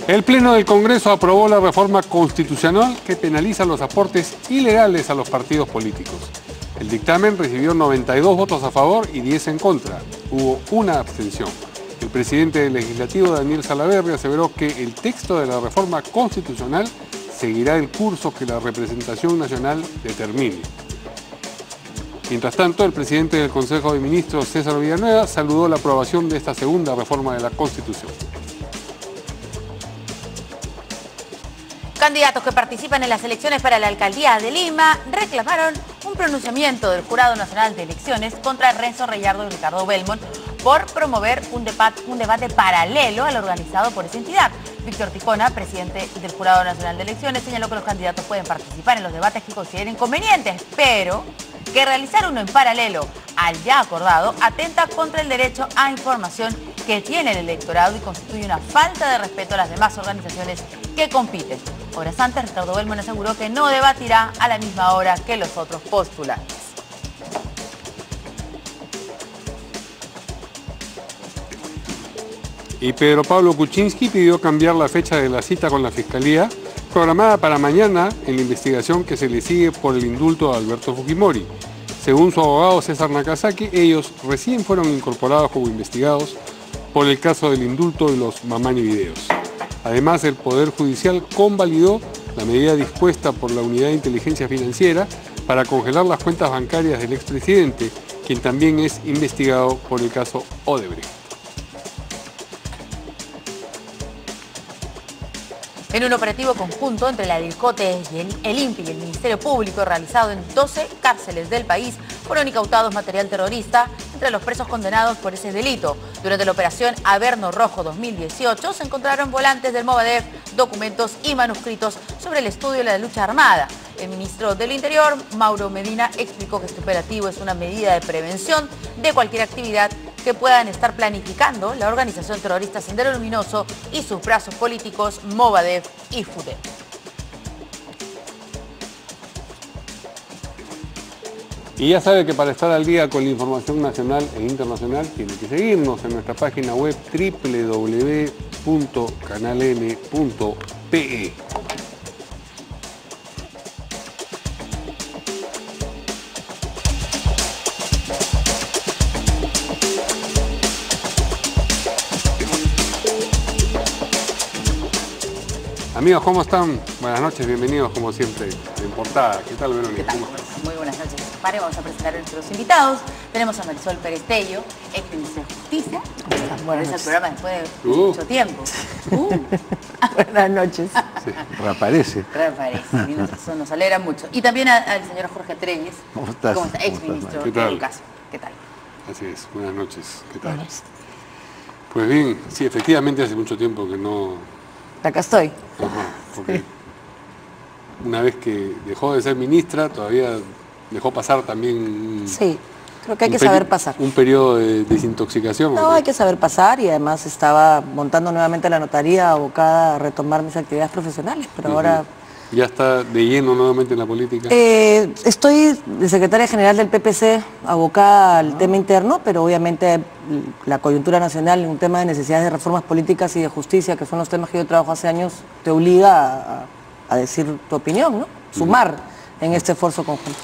El Pleno del Congreso aprobó la reforma constitucional que penaliza los aportes ilegales a los partidos políticos. El dictamen recibió 92 votos a favor y 10 en contra. Hubo una abstención. El presidente del Legislativo, Daniel Salaverry, aseveró que el texto de la reforma constitucional seguirá el curso que la representación nacional determine. Mientras tanto, el presidente del Consejo de Ministros, César Villanueva, saludó la aprobación de esta segunda reforma de la Constitución. Candidatos que participan en las elecciones para la alcaldía de Lima reclamaron un pronunciamiento del Jurado Nacional de Elecciones contra Renzo Reyardo y Ricardo Belmont por promover un debate paralelo al organizado por esa entidad. Víctor Ticona, presidente del Jurado Nacional de Elecciones, señaló que los candidatos pueden participar en los debates que consideren convenientes, pero que realizar uno en paralelo al ya acordado atenta contra el derecho a información que tiene el electorado y constituye una falta de respeto a las demás organizaciones que compiten. Horas antes, Ricardo Belmont aseguró que no debatirá a la misma hora que los otros postulantes. Y Pedro Pablo Kuczynski pidió cambiar la fecha de la cita con la Fiscalía, programada para mañana en la investigación que se le sigue por el indulto a Alberto Fujimori. Según su abogado César Nakazaki, ellos recién fueron incorporados como investigados por el caso del indulto y los Mamani videos. Además, el Poder Judicial convalidó la medida dispuesta por la Unidad de Inteligencia Financiera para congelar las cuentas bancarias del expresidente, quien también es investigado por el caso Odebrecht. En un operativo conjunto entre la DIRCOTE y el INPI y el Ministerio Público realizado en 12 cárceles del país, fueron incautados material terrorista entre los presos condenados por ese delito. Durante la operación Averno Rojo 2018 se encontraron volantes del Movadef, documentos y manuscritos sobre el estudio de la lucha armada. El ministro del Interior, Mauro Medina, explicó que este operativo es una medida de prevención de cualquier actividad que puedan estar planificando la organización terrorista Sendero Luminoso y sus brazos políticos Movadef y FUDEP. Y ya sabe que para estar al día con la información nacional e internacional tiene que seguirnos en nuestra página web www.canalm.pe. Amigos, ¿cómo están? Buenas noches, bienvenidos como siempre en Portada. ¿Qué tal, Verónica? ¿Qué tal? ¿Cómo estás? Muy buenas noches. Vamos a presentar a nuestros invitados. Tenemos a Marisol Pérez Tello, ex ministra de Justicia. Bueno, es el programa después de mucho tiempo. Buenas noches. Sí, reaparece. Eso nos alegra mucho. Y también al señor Jorge Treyes. ¿Cómo estás? ¿Cómo está? Ex ministro de Educación. ¿Qué tal? Así es, buenas noches. ¿Qué tal? Pues bien, sí, efectivamente hace mucho tiempo que no... Acá estoy. Ajá, porque una vez que dejó de ser ministra, todavía dejó pasar también... Sí, creo que hay que saber pasar. Un periodo de desintoxicación. No, hay que saber pasar y además estaba montando nuevamente la notaría abocada a retomar mis actividades profesionales, pero ahora... ¿Ya está de lleno nuevamente en la política? Estoy de secretaria general del PPC, abocada al tema interno, pero obviamente la coyuntura nacional en un tema de necesidades de reformas políticas y de justicia, que son los temas que yo trabajo hace años, te obliga a decir tu opinión, ¿no? Sumar en este esfuerzo conjunto.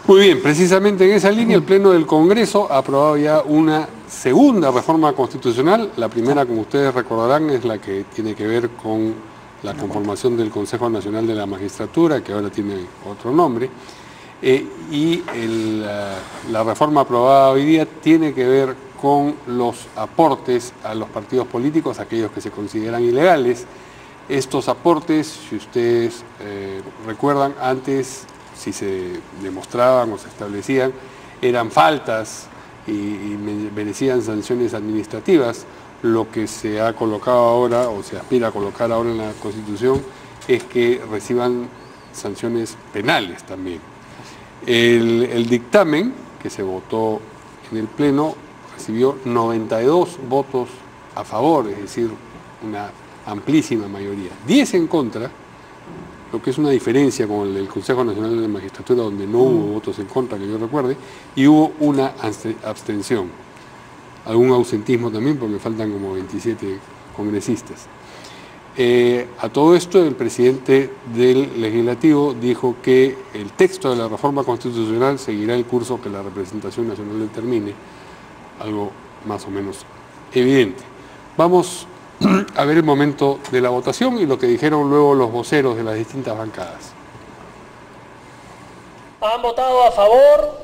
Muy bien, precisamente en esa línea el Pleno del Congreso ha aprobado ya una segunda reforma constitucional. La primera, como ustedes recordarán, es la que tiene que ver con la conformación del Consejo Nacional de la Magistratura, que ahora tiene otro nombre, la reforma aprobada hoy día tiene que ver con los aportes a los partidos políticos, aquellos que se consideran ilegales. Estos aportes, si ustedes recuerdan, antes, si se demostraban o se establecían, eran faltas y merecían sanciones administrativas. Lo que se ha colocado ahora, o se aspira a colocar ahora en la Constitución, es que reciban sanciones penales también. El dictamen que se votó en el Pleno recibió 92 votos a favor, es decir, una amplísima mayoría. 10 en contra, lo que es una diferencia con el Consejo Nacional de la Magistratura, donde no hubo votos en contra, que yo recuerde, y hubo una abstención. Algún ausentismo también, porque faltan como 27 congresistas. A todo esto, el presidente del Legislativo dijo que el texto de la reforma constitucional seguirá el curso que la representación nacional determine, algo más o menos evidente. Vamos a ver el momento de la votación y lo que dijeron luego los voceros de las distintas bancadas. Han votado a favor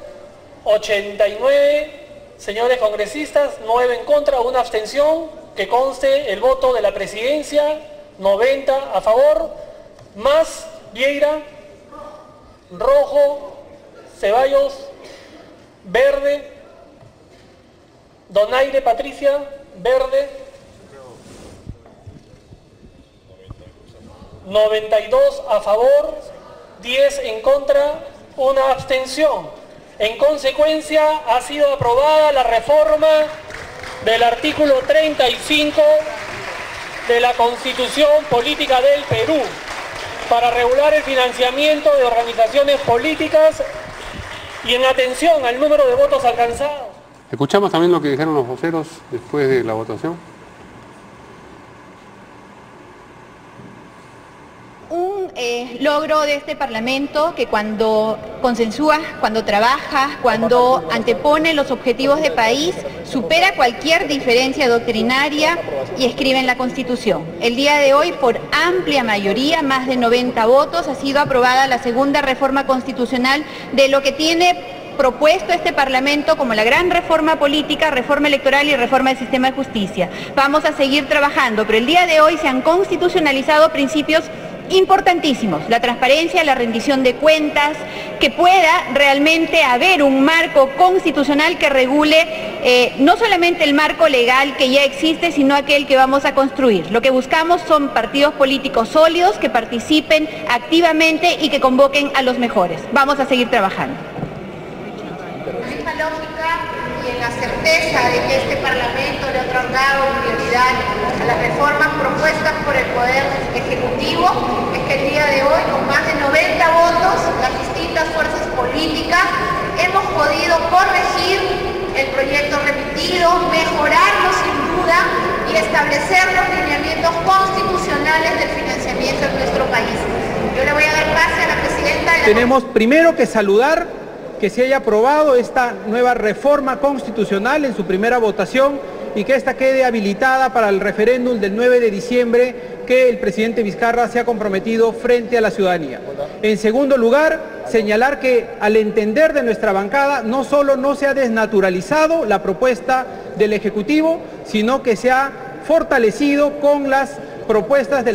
89 señores congresistas, 9 en contra, 1 abstención, que conste el voto de la presidencia, 90 a favor, más Vieira, rojo, Ceballos, verde, Donaire Patricia, verde, 92 a favor, 10 en contra, 1 abstención. En consecuencia, ha sido aprobada la reforma del artículo 35 de la Constitución Política del Perú para regular el financiamiento de organizaciones políticas y en atención al número de votos alcanzados. Escuchamos también lo que dijeron los voceros después de la votación. Un logro de este Parlamento que cuando consensúa, cuando trabaja, cuando antepone los objetivos de país, supera cualquier diferencia doctrinaria y escribe en la Constitución. El día de hoy, por amplia mayoría, más de 90 votos, ha sido aprobada la segunda reforma constitucional de lo que tiene propuesto este Parlamento como la gran reforma política, reforma electoral y reforma del sistema de justicia. Vamos a seguir trabajando, pero el día de hoy se han constitucionalizado principios importantísimos, la transparencia, la rendición de cuentas, que pueda realmente haber un marco constitucional que regule no solamente el marco legal que ya existe, sino aquel que vamos a construir. Lo que buscamos son partidos políticos sólidos que participen activamente y que convoquen a los mejores. Vamos a seguir trabajando. En esta lógica y en la certeza de que este Parlamento le ha otorgado prioridad a las reformas propuestas por el Poder Ejecutivo, es que el día de hoy, con más de 90 votos, las distintas fuerzas políticas hemos podido corregir el proyecto remitido, mejorarlo sin duda y establecer los lineamientos constitucionales del financiamiento de nuestro país. Yo le voy a dar pase a la presidenta de la... Tenemos primero que saludar que se haya aprobado esta nueva reforma constitucional en su primera votación y que esta quede habilitada para el referéndum del 9 de diciembre que el presidente Vizcarra se ha comprometido frente a la ciudadanía. En segundo lugar, señalar que al entender de nuestra bancada no solo no se ha desnaturalizado la propuesta del Ejecutivo, sino que se ha fortalecido con las propuestas de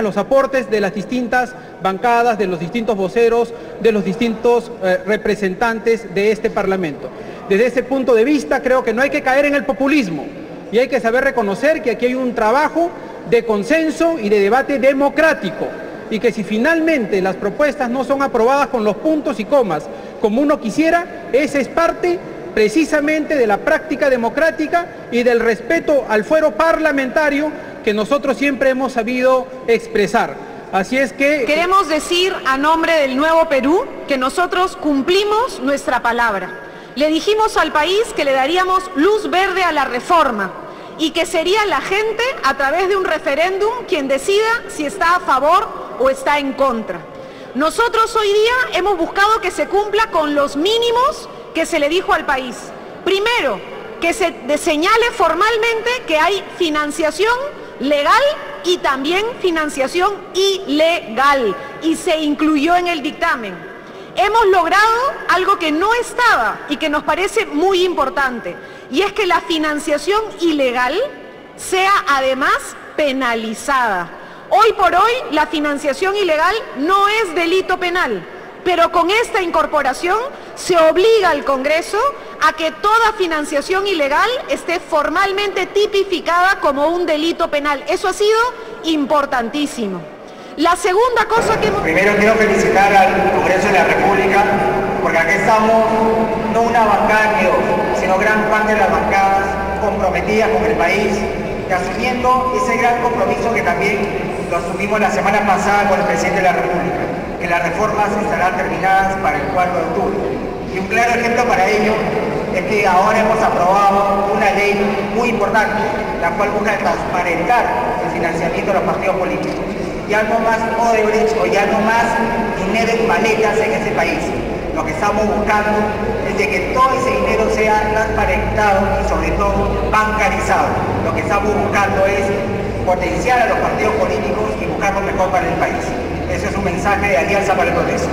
los aportes de las distintas bancadas, de los distintos voceros, de los distintos representantes de este Parlamento. Desde ese punto de vista creo que no hay que caer en el populismo y hay que saber reconocer que aquí hay un trabajo de consenso y de debate democrático y que si finalmente las propuestas no son aprobadas con los puntos y comas como uno quisiera, esa es parte precisamente de la práctica democrática y del respeto al fuero parlamentario que nosotros siempre hemos sabido expresar. Así es que... Queremos decir a nombre del Nuevo Perú que nosotros cumplimos nuestra palabra. Le dijimos al país que le daríamos luz verde a la reforma y que sería la gente a través de un referéndum quien decida si está a favor o está en contra. Nosotros hoy día hemos buscado que se cumpla con los mínimos que se le dijo al país. Primero, que se señale formalmente que hay financiación legal y también financiación ilegal, y se incluyó en el dictamen. Hemos logrado algo que no estaba y que nos parece muy importante, y es que la financiación ilegal sea además penalizada. Hoy por hoy la financiación ilegal no es delito penal, pero con esta incorporación se obliga al Congreso a que toda financiación ilegal esté formalmente tipificada como un delito penal. Eso ha sido importantísimo. La segunda cosa que... Primero quiero felicitar al Congreso de la República, porque aquí estamos, no una bancada ni dos, sino gran parte de las bancadas comprometidas con el país y asumiendo ese gran compromiso que también lo asumimos la semana pasada con el presidente de la República, que las reformas estarán terminadas para el 4 de octubre. Y un claro ejemplo para ello es que ahora hemos aprobado una ley muy importante, la cual busca transparentar el financiamiento de los partidos políticos. Ya no más Odebrecht o ya no más dinero en maletas en este país. Lo que estamos buscando es de que todo ese dinero sea transparentado y sobre todo bancarizado. Lo que estamos buscando es potenciar a los partidos políticos y buscar lo mejor para el país. Eso es un mensaje de Alianza para el Progreso.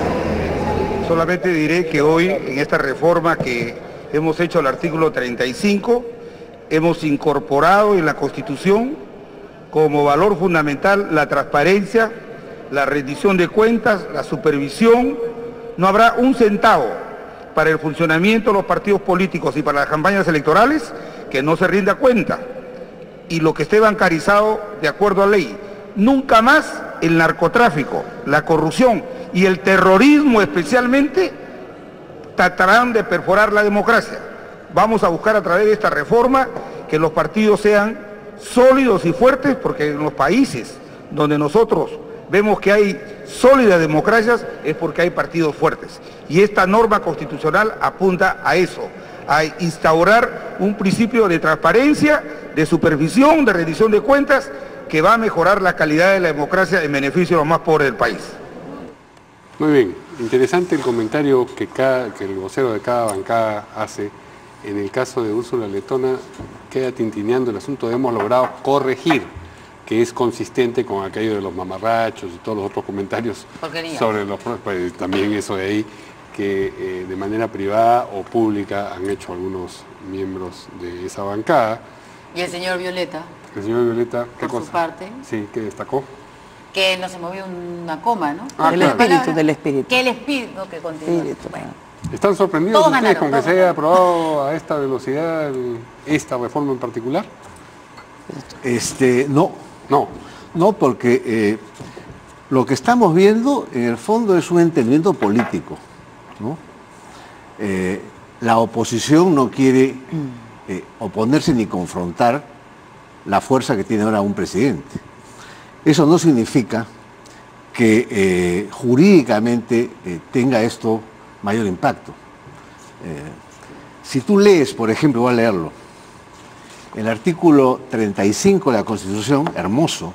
Solamente diré que hoy, en esta reforma que hemos hecho al artículo 35, hemos incorporado en la Constitución como valor fundamental la transparencia, la rendición de cuentas, la supervisión. No habrá un centavo para el funcionamiento de los partidos políticos y para las campañas electorales que no se rinda cuenta. Y lo que esté bancarizado de acuerdo a ley. Nunca más el narcotráfico, la corrupción y el terrorismo especialmente tratarán de perforar la democracia. Vamos a buscar a través de esta reforma que los partidos sean sólidos y fuertes, porque en los países donde nosotros vemos que hay sólidas democracias es porque hay partidos fuertes. Y esta norma constitucional apunta a eso, a instaurar un principio de transparencia, de supervisión, de rendición de cuentas, que va a mejorar la calidad de la democracia en beneficio de los más pobres del país. Muy bien, interesante el comentario que el vocero de cada bancada hace. En el caso de Úrsula Letona queda tintineando el asunto de hemos logrado corregir, que es consistente con aquello de los mamarrachos y todos los otros comentarios sobre los... Pues, también eso de ahí, que de manera privada o pública han hecho algunos miembros de esa bancada. Y el señor Violeta. El señor Violeta, ¿qué por cosa? Su parte. Sí, ¿qué destacó? Que no se movió una coma, ¿no? Del espíritu. Que el espíritu que continúa. Bueno. ¿Están sorprendidos ustedes con que se haya aprobado a esta velocidad esta reforma en particular? No. No. No, porque lo que estamos viendo en el fondo es un entendimiento político, ¿no? La oposición no quiere oponerse ni confrontar la fuerza que tiene ahora un presidente. Eso no significa que jurídicamente tenga esto mayor impacto. Si tú lees, por ejemplo, voy a leerlo, el artículo 35 de la Constitución, hermoso,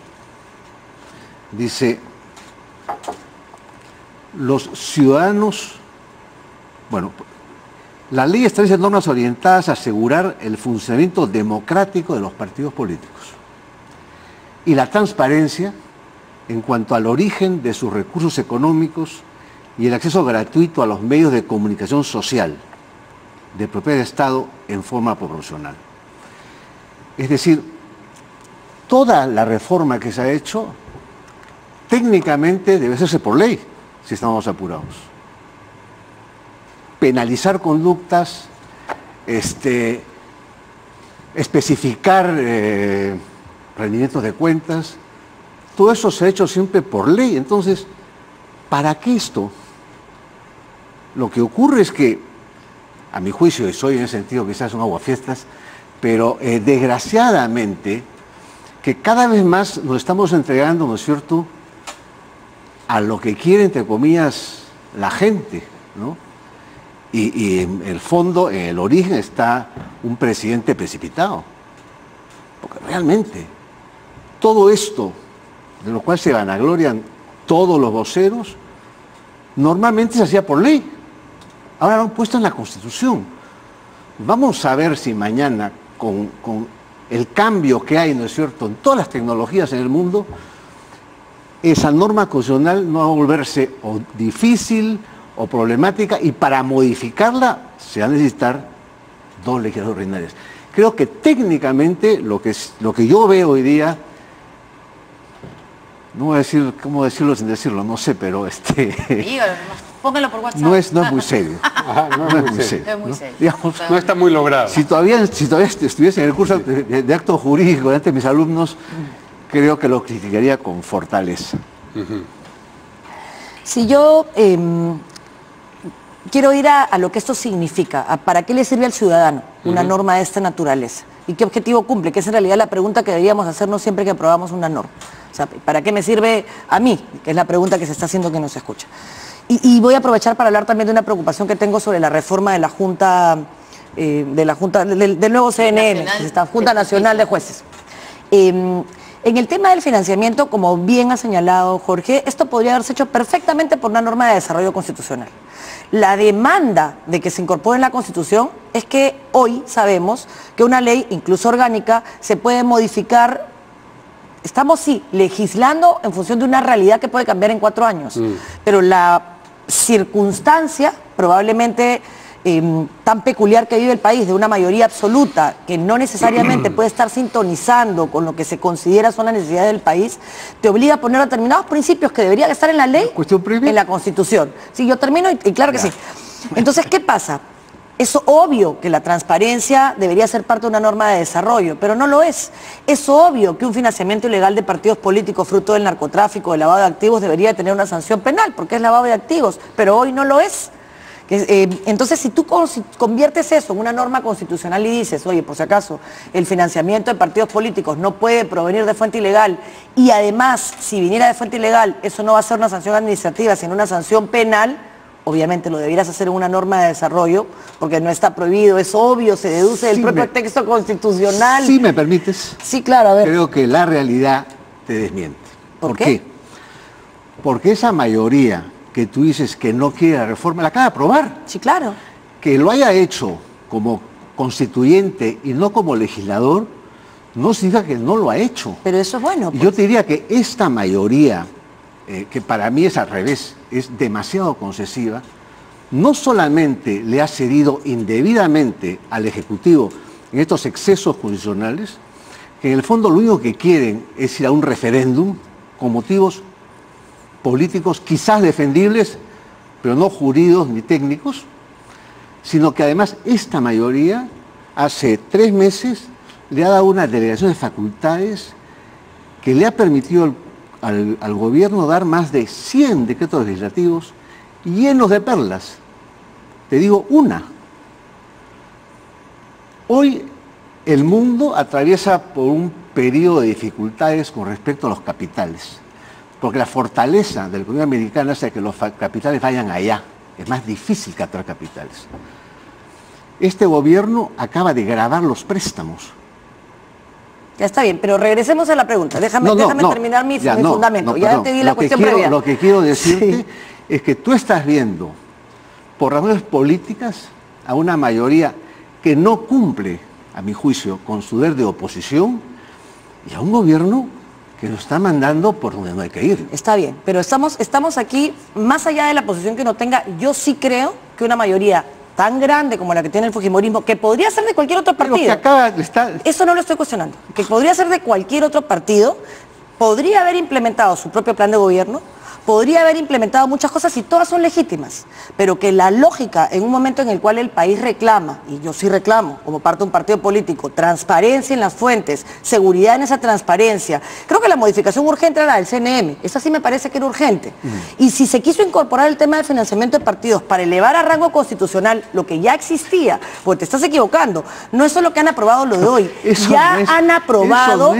dice, los ciudadanos, bueno, la ley establece normas orientadas a asegurar el funcionamiento democrático de los partidos políticos y la transparencia en cuanto al origen de sus recursos económicos y el acceso gratuito a los medios de comunicación social de propiedad del Estado en forma proporcional. Es decir, toda la reforma que se ha hecho técnicamente debe hacerse por ley, si estamos apurados. Penalizar conductas, especificar rendimientos de cuentas, todo eso se ha hecho siempre por ley. Entonces, ¿para qué esto? Lo que ocurre es que, a mi juicio, y soy en ese sentido quizás un aguafiestas, pero desgraciadamente, que cada vez más nos estamos entregando, ¿no es cierto?, a lo que quiere, entre comillas, la gente, ¿no? Y en el fondo, en el origen, está un presidente precipitado. Porque realmente, todo esto, de lo cual se vanaglorian todos los voceros, normalmente se hacía por ley. Ahora lo han puesto en la Constitución. Vamos a ver si mañana, con el cambio que hay, ¿no es cierto?, en todas las tecnologías en el mundo, esa norma constitucional no va a volverse o difícil o problemática, y para modificarla se va a necesitar 2 legisladores ordinarios. Creo que técnicamente lo que yo veo hoy día, no voy a decir cómo decirlo sin decirlo, no sé, pero dígalo, póngalo por WhatsApp. no es muy serio. Ajá, no es muy serio. Es muy serio. Digamos, No está muy logrado. si todavía estuviese en el curso de acto jurídico ante mis alumnos, creo que lo criticaría con fortaleza. Si yo quiero ir a lo que esto significa, a para qué le sirve al ciudadano una norma de esta naturaleza y qué objetivo cumple, que es en realidad la pregunta que deberíamos hacernos siempre que aprobamos una norma. O sea, ¿para qué me sirve a mí? Que es la pregunta que se está haciendo que no se escucha. Y voy a aprovechar para hablar también de una preocupación que tengo sobre la reforma de la Junta de la Junta, del nuevo CNN, esta Junta Nacional de Jueces. En el tema del financiamiento, como bien ha señalado Jorge, esto podría haberse hecho perfectamente por una norma de desarrollo constitucional. La demanda de que se incorpore en la Constitución es que hoy sabemos que una ley, incluso orgánica, se puede modificar. Estamos, sí, legislando en función de una realidad que puede cambiar en 4 años, pero la circunstancia probablemente tan peculiar que vive el país, de una mayoría absoluta que no necesariamente puede estar sintonizando con lo que se considera son las necesidades del país, te obliga a poner determinados principios que deberían estar en la ley, en la Constitución. Sí, yo termino y claro que sí. Entonces, ¿qué pasa? Es obvio que la transparencia debería ser parte de una norma de desarrollo, pero no lo es. Es obvio que un financiamiento ilegal de partidos políticos fruto del narcotráfico, del lavado de activos, debería tener una sanción penal, porque es lavado de activos, pero hoy no lo es. Entonces, si tú conviertes eso en una norma constitucional y dices, oye, por si acaso, el financiamiento de partidos políticos no puede provenir de fuente ilegal, y además, si viniera de fuente ilegal, eso no va a ser una sanción administrativa, sino una sanción penal, obviamente lo deberías hacer en una norma de desarrollo, porque no está prohibido, es obvio, se deduce del propio texto constitucional. Si me permites. Sí, claro, a ver. Creo que la realidad te desmiente. ¿Por qué? Porque esa mayoría que tú dices que no quiere la reforma, la acaba de aprobar. Sí, claro. Que lo haya hecho como constituyente y no como legislador, no significa que no lo ha hecho. Pero eso es bueno. Pues. Yo te diría que esta mayoría, que para mí es al revés, es demasiado concesiva, no solamente le ha cedido indebidamente al Ejecutivo en estos excesos constitucionales, que en el fondo lo único que quieren es ir a un referéndum con motivos políticos quizás defendibles, pero no jurídicos ni técnicos, sino que además esta mayoría hace 3 meses le ha dado una delegación de facultades que le ha permitido al gobierno dar más de 100 decretos legislativos llenos de perlas. Te digo una. Hoy el mundo atraviesa por un periodo de dificultades con respecto a los capitales, porque la fortaleza de la economía americana hace que los capitales vayan allá. Es más difícil captar capitales. Este gobierno acaba de gravar los préstamos. Ya está bien, pero regresemos a la pregunta. Déjame terminar mi fundamento. Ya te di la cuestión previa. Lo que quiero decirte es que tú estás viendo, por razones políticas, a una mayoría que no cumple, a mi juicio, con su deber de oposición, y a un gobierno que lo está mandando por donde no hay que ir. Está bien, pero estamos aquí, más allá de la posición que no tenga, yo sí creo que una mayoría tan grande como la que tiene el fujimorismo, que podría ser de cualquier otro partido, eso no lo estoy cuestionando, que podría ser de cualquier otro partido, podría haber implementado su propio plan de gobierno, podría haber implementado muchas cosas y todas son legítimas, pero que la lógica en un momento en el cual el país reclama, y yo sí reclamo como parte de un partido político, transparencia en las fuentes, seguridad en esa transparencia, creo que la modificación urgente era la del CNM, esa sí me parece que era urgente, y si se quiso incorporar el tema de financiamiento de partidos para elevar a rango constitucional lo que ya existía, pues te estás equivocando, no eso es lo que han aprobado lo de hoy, ya han aprobado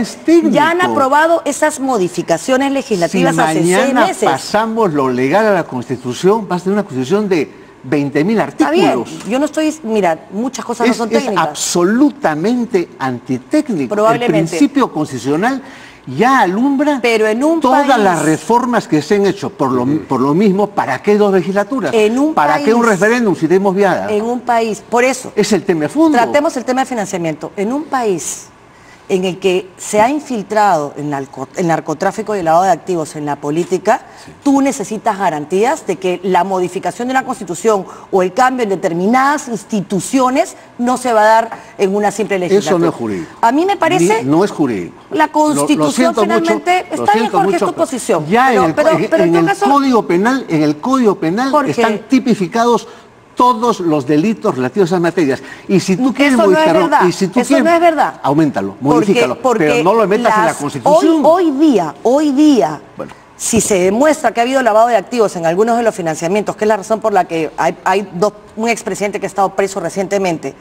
esas modificaciones legislativas hace 6 meses. Pasamos lo legal a la Constitución, va a ser una Constitución de 20.000 artículos. Está bien, yo no estoy, mira, muchas cosas no son técnicas. Es absolutamente antitécnico. Probablemente. El principio constitucional ya alumbra todas las reformas que se han hecho. Por lo mismo, ¿para qué 2 legislaturas? ¿Para qué un referéndum si tenemos viada? En un país, por eso. Es el tema de fondo. Tratemos el tema de financiamiento. En un país en el que se ha infiltrado el narcotráfico y el lavado de activos en la política, tú necesitas garantías de que la modificación de una constitución o el cambio en determinadas instituciones no se va a dar en una simple legislatura. Eso no es jurídico. A mí me parece... No es jurídico. La Constitución finalmente... Está bien, Jorge, es tu posición. Ya en el Código Penal Jorge, están tipificados todos los delitos relativos a esas materias. Y si tú quieres modificarlo, no es verdad. Auméntalo, modifícalo, pero no lo metas en la Constitución. Hoy día, bueno, si se demuestra que ha habido lavado de activos en algunos de los financiamientos, que es la razón por la que hay un expresidente que ha estado preso recientemente,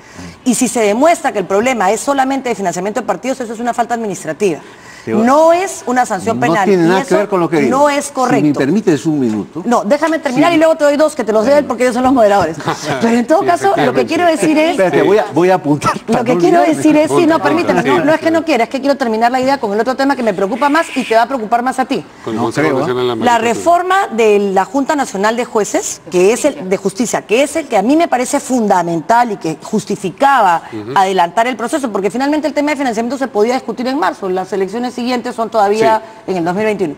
y si se demuestra que el problema es solamente de financiamiento de partidos, eso es una falta administrativa. No es una sanción penal. No tiene y nada eso que ver con lo que digo. no es correcto. Si me permites un minuto. No, déjame terminar y luego te doy 2 que te los dé él porque ellos son los moderadores. Pero en todo caso, lo que quiero decir es... Espérate, voy a apuntar. Lo que quiero decir es, sí, no, permíteme, no es que no quiera, es que quiero terminar la idea con el otro tema que me preocupa más y te va a preocupar más a ti. La reforma de la Junta Nacional de Jueces, que es el de Justicia, que es el que a mí me parece fundamental y que justificaba adelantar el proceso, porque finalmente el tema de financiamiento se podía discutir en marzo, las elecciones siguientes son todavía en el 2021.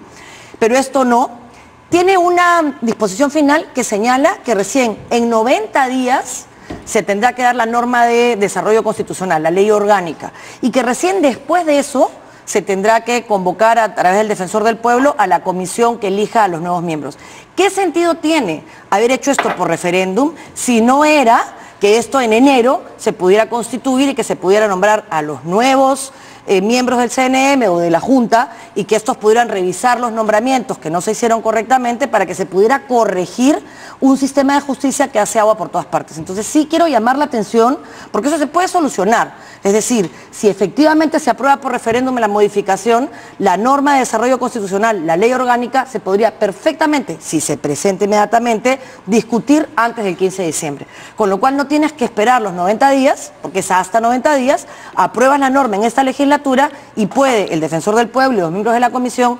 Pero esto no. Tiene una disposición final que señala que recién en 90 días se tendrá que dar la norma de desarrollo constitucional, la ley orgánica, y que recién después de eso se tendrá que convocar a través del Defensor del Pueblo a la comisión que elija a los nuevos miembros. ¿Qué sentido tiene haber hecho esto por referéndum si no era que esto en enero se pudiera constituir y que se pudiera nombrar a los nuevos miembros del CNM o de la Junta y que estos pudieran revisar los nombramientos que no se hicieron correctamente para que se pudiera corregir un sistema de justicia que hace agua por todas partes? Entonces sí quiero llamar la atención porque eso se puede solucionar. Es decir, si efectivamente se aprueba por referéndum la modificación, la norma de desarrollo constitucional, la ley orgánica, se podría perfectamente, si se presenta inmediatamente, discutir antes del 15 de diciembre. Con lo cual no tienes que esperar los 90 días, porque es hasta 90 días, apruebas la norma en esta legislatura y puede el Defensor del Pueblo y los miembros de la comisión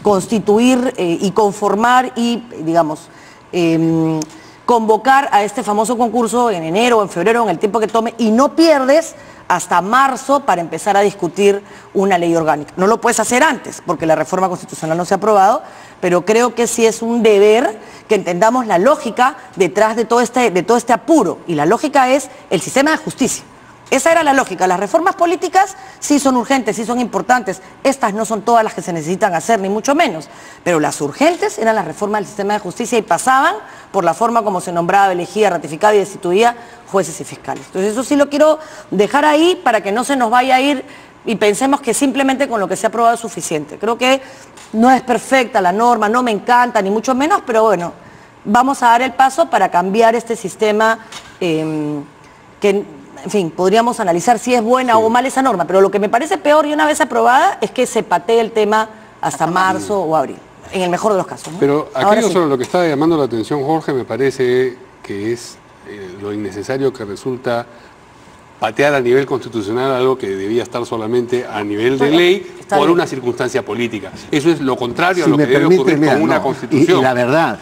constituir y conformar y, digamos, convocar a este famoso concurso en enero o en febrero, en el tiempo que tome, y no pierdes hasta marzo para empezar a discutir una ley orgánica. No lo puedes hacer antes, porque la reforma constitucional no se ha aprobado, pero creo que sí es un deber que entendamos la lógica detrás de todo este apuro, y la lógica es el sistema de justicia. Esa era la lógica. Las reformas políticas sí son urgentes, sí son importantes. Estas no son todas las que se necesitan hacer, ni mucho menos. Pero las urgentes eran las reformas del sistema de justicia y pasaban por la forma como se nombraba, elegía, ratificaba y destituía jueces y fiscales. Entonces eso sí lo quiero dejar ahí para que no se nos vaya a ir y pensemos que simplemente con lo que se ha aprobado es suficiente. Creo que no es perfecta la norma, no me encanta, ni mucho menos, pero bueno, vamos a dar el paso para cambiar este sistema que... En fin, podríamos analizar si es buena o mala esa norma, pero lo que me parece peor y una vez aprobada es que se patee el tema hasta marzo o abril, en el mejor de los casos, ¿no? Pero aquello sobre lo que está llamando la atención Jorge me parece que es lo innecesario que resulta patear a nivel constitucional algo que debía estar solamente a nivel de ley por una circunstancia política. Eso es lo contrario a lo que debe ocurrir con una constitución. Y la verdad,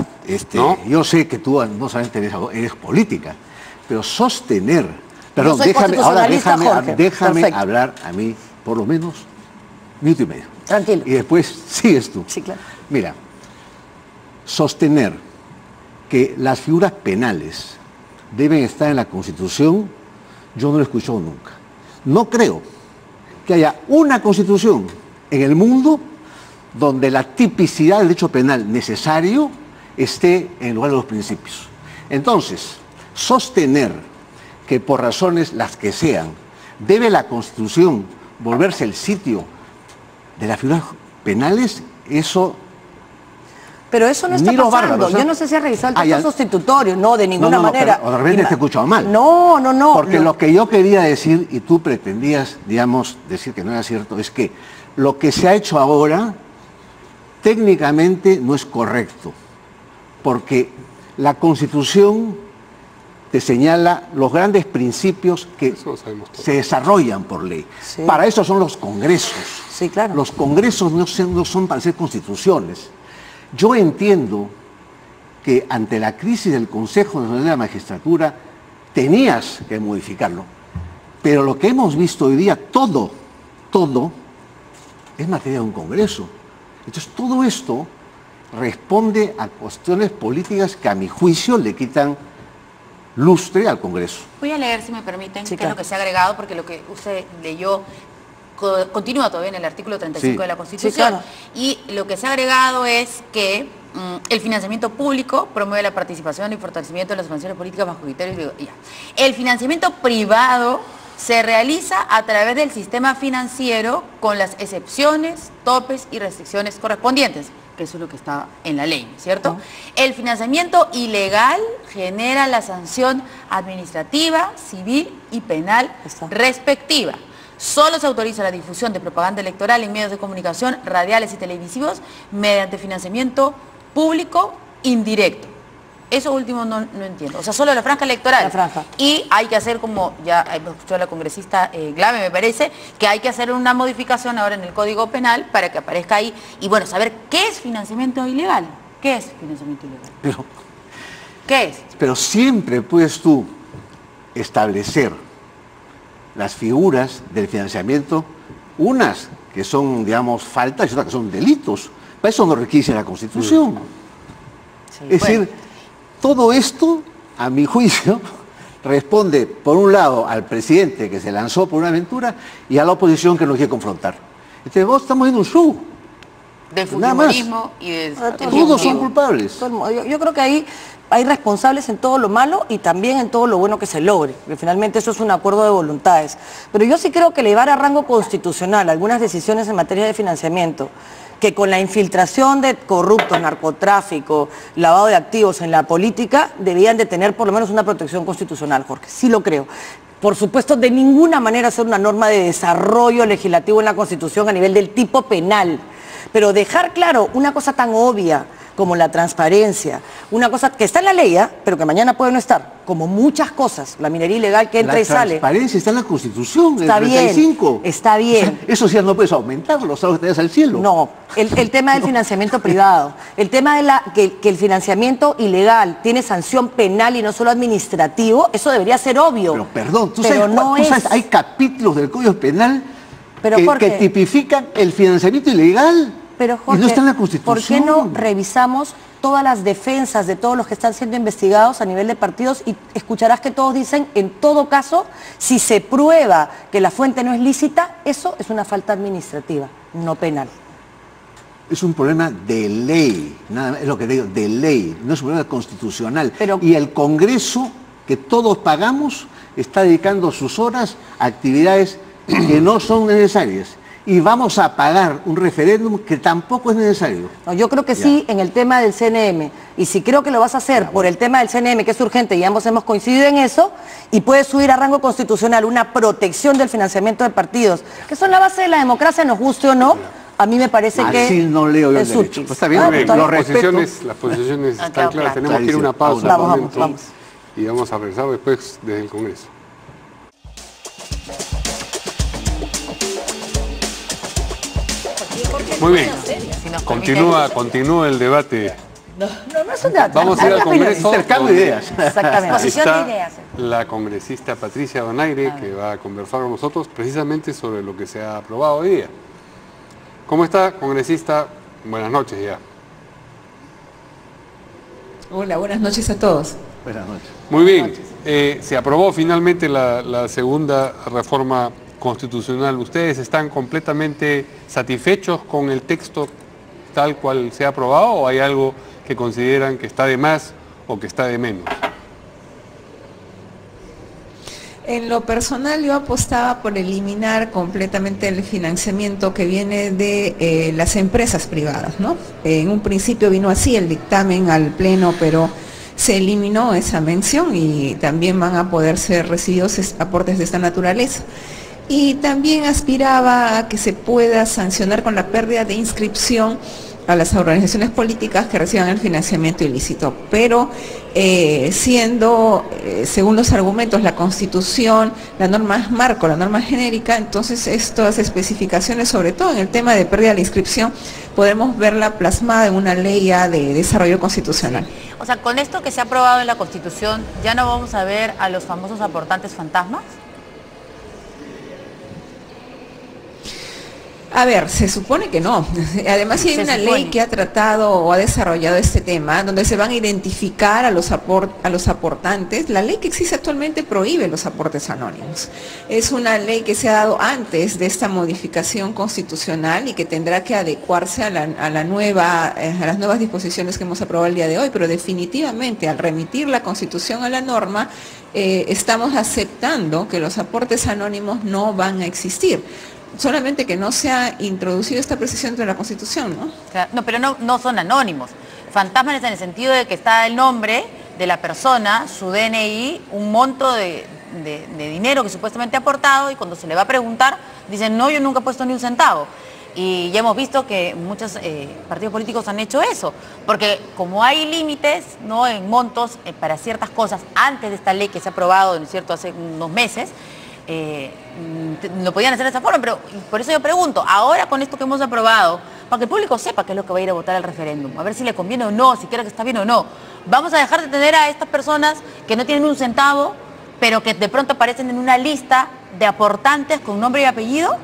¿no? Yo sé que tú no solamente eres política, pero sostener... Perdón, déjame hablar a mí por lo menos minuto y medio. Tranquilo. Y después sigues tú. Sí, claro. Mira, sostener que las figuras penales deben estar en la Constitución, yo no lo he escuchado nunca. No creo que haya una Constitución en el mundo donde la tipicidad del derecho penal necesario esté en lugar de los principios. Entonces, sostener que por razones las que sean, debe la Constitución volverse el sitio de las figuras penales, eso... Pero eso no está pasando. Yo no sé si ha revisado el texto sustitutorio, no, de ninguna manera. O de repente te he escuchado mal. No. Porque lo que yo quería decir, y tú pretendías, digamos, decir que no era cierto, es que lo que se ha hecho ahora, técnicamente no es correcto. Porque la Constitución te señala los grandes principios que se desarrollan por ley. Sí. Para eso son los congresos. Sí, claro. Los congresos no son para hacer constituciones. Yo entiendo que ante la crisis del Consejo Nacional de la Magistratura tenías que modificarlo, pero lo que hemos visto hoy día, todo es materia de un congreso. Entonces todo esto responde a cuestiones políticas que a mi juicio le quitan lustre al Congreso. Voy a leer, si me permiten, qué es lo que se ha agregado, porque lo que usted leyó continúa todavía en el artículo 35 de la Constitución. Sí, claro. Y lo que se ha agregado es que el financiamiento público promueve la participación y fortalecimiento de las organizaciones políticas bajo criterios. El financiamiento privado se realiza a través del sistema financiero con las excepciones, topes y restricciones correspondientes, que eso es lo que está en la ley, ¿cierto? El financiamiento ilegal genera la sanción administrativa, civil y penal respectiva. Solo se autoriza la difusión de propaganda electoral en medios de comunicación, radiales y televisivos mediante financiamiento público indirecto. Eso último no entiendo. O sea, solo la franja electoral. La franja. Y hay que hacer, como ya escuchó la congresista Glave, me parece, que hay que hacer una modificación ahora en el Código Penal para que aparezca ahí. Y bueno, saber qué es financiamiento ilegal. ¿Qué es financiamiento ilegal? ¿Qué es? Pero siempre puedes tú establecer las figuras del financiamiento, unas que son, digamos, faltas y otras que son delitos. Para eso no requiere la Constitución. Sí, es decir, todo esto, a mi juicio, responde, por un lado, al presidente que se lanzó por una aventura y a la oposición que no quiere confrontar. Entonces, vos estamos viendo un show. De fujimorismo y de... Todos son culpables. Yo creo que ahí hay responsables en todo lo malo y también en todo lo bueno que se logre, porque finalmente eso es un acuerdo de voluntades. Pero yo sí creo que elevar a rango constitucional algunas decisiones en materia de financiamiento, que con la infiltración de corruptos, narcotráfico, lavado de activos en la política, debían de tener por lo menos una protección constitucional, Jorge. Sí lo creo. Por supuesto, de ninguna manera ser una norma de desarrollo legislativo en la Constitución a nivel del tipo penal. Pero dejar claro una cosa tan obvia como la transparencia, una cosa que está en la ley, pero que mañana puede no estar, como muchas cosas, la minería ilegal que entra y sale. La transparencia está en la Constitución, está en el 35. Bien, está bien. O sea, eso sí no puedes aumentarlo, los salarios que te das al cielo. No, el tema del financiamiento privado, el tema de que el financiamiento ilegal tiene sanción penal y no solo administrativo, eso debería ser obvio. Pero perdón, tú sabes, hay capítulos del Código Penal que tipifican el financiamiento ilegal. Pero Jorge, y no está en la Constitución. ¿Por qué no revisamos todas las defensas de todos los que están siendo investigados a nivel de partidos y escucharás que todos dicen, en todo caso, si se prueba que la fuente no es lícita, eso es una falta administrativa, no penal? Es un problema de ley, nada más, es lo que digo, de ley, no es un problema constitucional. Y el Congreso, que todos pagamos, está dedicando sus horas a actividades que no son necesarias. Y vamos a pagar un referéndum que tampoco es necesario. No, yo creo que sí en el tema del CNM. Y si creo que lo vas a hacer por el tema del CNM, que es urgente, y ambos hemos coincidido en eso, y puedes subir a rango constitucional una protección del financiamiento de partidos, que son la base de la democracia, nos guste o no, a mí me parece que así no leo yo el derecho. Pues está bien, las posiciones están claras. Tenemos que ir a una pausa. Vamos. Y vamos a regresar después desde el Congreso. Muy bien, continúa el debate. No es un debate. Vamos a ir al Congreso. Intercambio de ideas. Exactamente. Posición de ideas. La congresista Patricia Donaire, que va a conversar con nosotros precisamente sobre lo que se ha aprobado hoy día. ¿Cómo está, congresista? Buenas noches ya. Hola, buenas noches a todos. Buenas noches. Muy bien, se aprobó finalmente la segunda reforma constitucional. ¿Ustedes están completamente satisfechos con el texto tal cual se ha aprobado o hay algo que consideran que está de más o que está de menos? En lo personal yo apostaba por eliminar completamente el financiamiento que viene de las empresas privadas, ¿no? En un principio vino así el dictamen al Pleno, pero se eliminó esa mención y también van a poder ser recibidos aportes de esta naturaleza. Y también aspiraba a que se pueda sancionar con la pérdida de inscripción a las organizaciones políticas que reciban el financiamiento ilícito, pero siendo, según los argumentos, la Constitución, la norma es marco, la norma genérica, entonces estas especificaciones, sobre todo en el tema de pérdida de la inscripción, podemos verla plasmada en una ley ya de desarrollo constitucional. O sea, con esto que se ha aprobado en la Constitución, ¿ya no vamos a ver a los famosos aportantes fantasmas? A ver, se supone que no. Además, si hay una ley que ha tratado o ha desarrollado este tema, donde se van a identificar a los aportantes, la ley que existe actualmente prohíbe los aportes anónimos. Es una ley que se ha dado antes de esta modificación constitucional y que tendrá que adecuarse a las nuevas disposiciones que hemos aprobado el día de hoy, pero definitivamente al remitir la Constitución a la norma, estamos aceptando que los aportes anónimos no van a existir. Solamente que no se ha introducido esta precisión dentro de la Constitución, ¿no? Claro, no, pero no son anónimos. Fantasmas en el sentido de que está el nombre de la persona, su DNI, un monto de dinero que supuestamente ha aportado y cuando se le va a preguntar dicen, no, yo nunca he puesto ni un centavo. Y ya hemos visto que muchos partidos políticos han hecho eso, porque como hay límites, ¿no?, en montos para ciertas cosas antes de esta ley que se ha aprobado, ¿no es cierto?, hace unos meses, lo podían hacer de esa forma, pero por eso yo pregunto, ahora con esto que hemos aprobado, para que el público sepa qué es lo que va a ir a votar al referéndum, a ver si le conviene o no, si cree que está bien o no, vamos a dejar de tener a estas personas que no tienen un centavo, pero que de pronto aparecen en una lista de aportantes con nombre y apellido.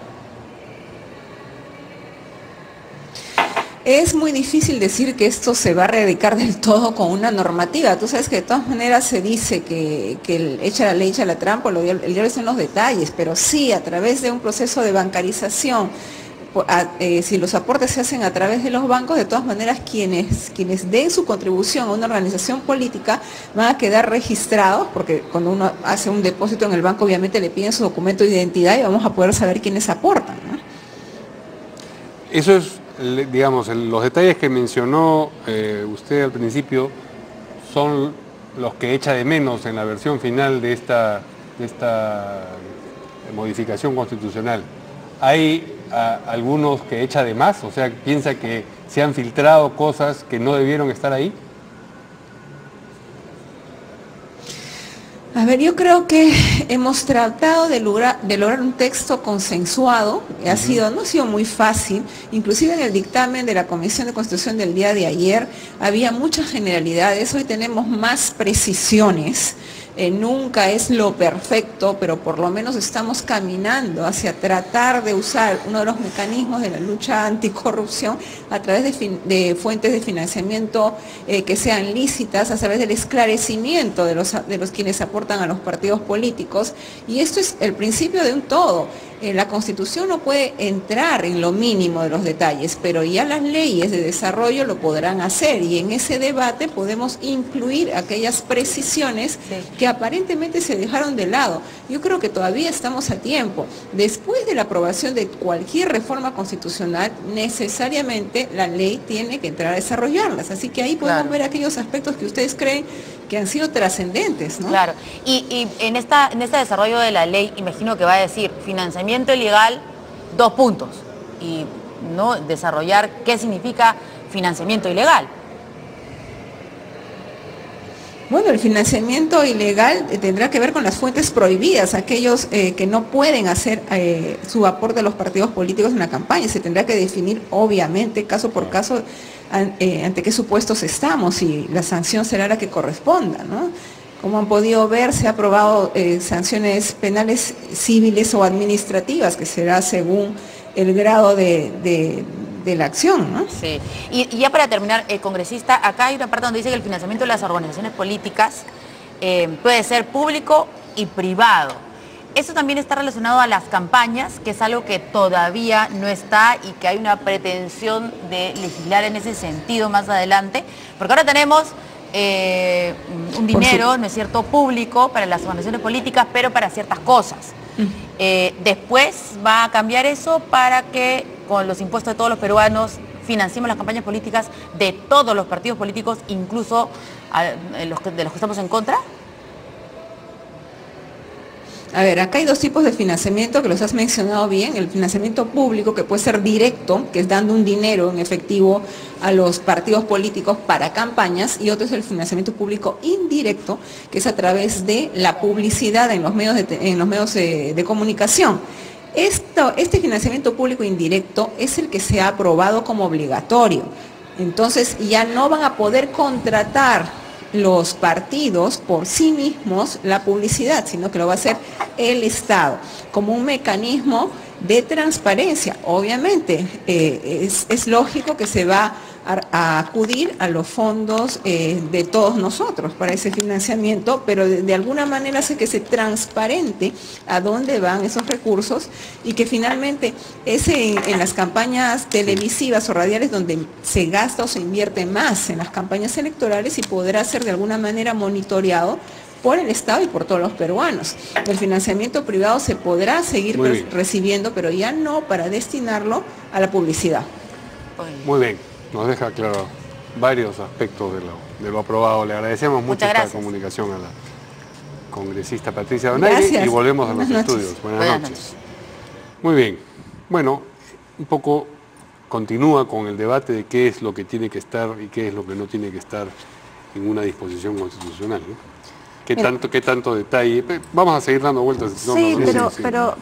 Es muy difícil decir que esto se va a erradicar del todo con una normativa. Tú sabes que de todas maneras se dice que echa la ley, echa la trampa, el diablo son los detalles, pero sí, a través de un proceso de bancarización, si los aportes se hacen a través de los bancos, de todas maneras quienes den su contribución a una organización política van a quedar registrados, porque cuando uno hace un depósito en el banco obviamente le piden su documento de identidad y vamos a poder saber quiénes aportan, ¿no? Eso es, digamos, los detalles que mencionó usted al principio son los que echa de menos en la versión final de esta modificación constitucional. ¿Hay algunos que echa de más? O sea, ¿piensa que se han filtrado cosas que no debieron estar ahí? A ver, yo creo que hemos tratado de lograr un texto consensuado, no ha sido muy fácil, inclusive en el dictamen de la Comisión de Constitución del día de ayer había muchas generalidades, hoy tenemos más precisiones. Nunca es lo perfecto, pero por lo menos estamos caminando hacia tratar de usar uno de los mecanismos de la lucha anticorrupción a través de fuentes de financiamiento que sean lícitas, a través del esclarecimiento de los quienes aportan a los partidos políticos. Y esto es el principio de un todo. La Constitución no puede entrar en lo mínimo de los detalles, pero ya las leyes de desarrollo lo podrán hacer y en ese debate podemos incluir aquellas precisiones que aparentemente se dejaron de lado. Yo creo que todavía estamos a tiempo. Después de la aprobación de cualquier reforma constitucional, necesariamente la ley tiene que entrar a desarrollarlas. Así que ahí podemos ver aquellos aspectos que ustedes creen que han sido trascendentes, ¿no? Claro, y en este desarrollo de la ley, imagino que va a decir financiamiento ilegal, 2 puntos, y no desarrollar qué significa financiamiento ilegal. Bueno, el financiamiento ilegal tendrá que ver con las fuentes prohibidas, aquellos que no pueden hacer su aporte a los partidos políticos en la campaña. Se tendrá que definir, obviamente, caso por caso, ante qué supuestos estamos y la sanción será la que corresponda, ¿no? Como han podido ver, se ha aprobado sanciones penales civiles o administrativas, que será según el grado de la acción, ¿no? Sí. Y ya para terminar, congresista, acá hay una parte donde dice que el financiamiento de las organizaciones políticas puede ser público y privado. Eso también está relacionado a las campañas, que es algo que todavía no está y que hay una pretensión de legislar en ese sentido más adelante, porque ahora tenemos un dinero, ¿no es cierto?, público para las organizaciones políticas, pero para ciertas cosas. Después va a cambiar eso para que con los impuestos de todos los peruanos financiemos las campañas políticas de todos los partidos políticos, incluso de los que estamos en contra. A ver, acá hay 2 tipos de financiamiento que los has mencionado bien. El financiamiento público, que puede ser directo, que es dando un dinero en efectivo a los partidos políticos para campañas, y otro es el financiamiento público indirecto, que es a través de la publicidad en los medios de comunicación. Este financiamiento público indirecto es el que se ha aprobado como obligatorio. Entonces ya no van a poder contratar los partidos por sí mismos la publicidad, sino que lo va a hacer el Estado, como un mecanismo de transparencia. Obviamente, es lógico que se va a acudir a los fondos de todos nosotros para ese financiamiento, pero de alguna manera hace que se transparente a dónde van esos recursos y que finalmente es en las campañas televisivas o radiales donde se gasta o se invierte más en las campañas electorales y podrá ser de alguna manera monitoreado por el Estado y por todos los peruanos. El financiamiento privado se podrá seguir recibiendo, pero ya no para destinarlo a la publicidad. Muy bien, nos deja claro varios aspectos de lo aprobado. Le agradecemos mucho esta comunicación a la congresista Patricia Donaire y volvemos a los estudios. Buenas noches. Muy bien. Bueno, un poco continúa con el debate de qué es lo que tiene que estar y qué es lo que no tiene que estar en una disposición constitucional, ¿no? ¿Qué tanto detalle? Vamos a seguir dando vueltas. Sí,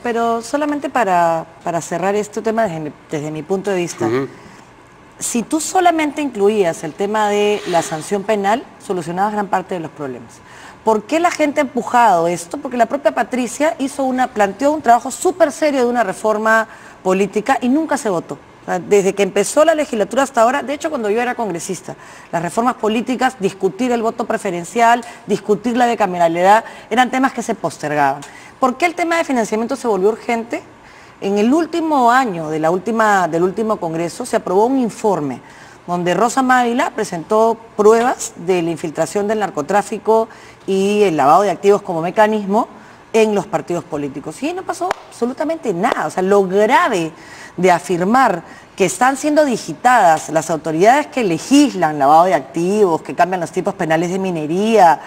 pero solamente para cerrar este tema desde mi punto de vista, si tú solamente incluías el tema de la sanción penal, solucionabas gran parte de los problemas. ¿Por qué la gente ha empujado esto? Porque la propia Patricia planteó un trabajo súper serio de una reforma política y nunca se votó. Desde que empezó la legislatura hasta ahora, de hecho cuando yo era congresista, las reformas políticas, discutir el voto preferencial, discutir la bicameralidad, eran temas que se postergaban. ¿Por qué el tema de financiamiento se volvió urgente? En el último año del último congreso se aprobó un informe donde Rosa Mávila presentó pruebas de la infiltración del narcotráfico y el lavado de activos como mecanismo en los partidos políticos. Y no pasó absolutamente nada. O sea, lo grave de afirmar que están siendo digitadas las autoridades que legislan lavado de activos, que cambian los tipos penales de minería,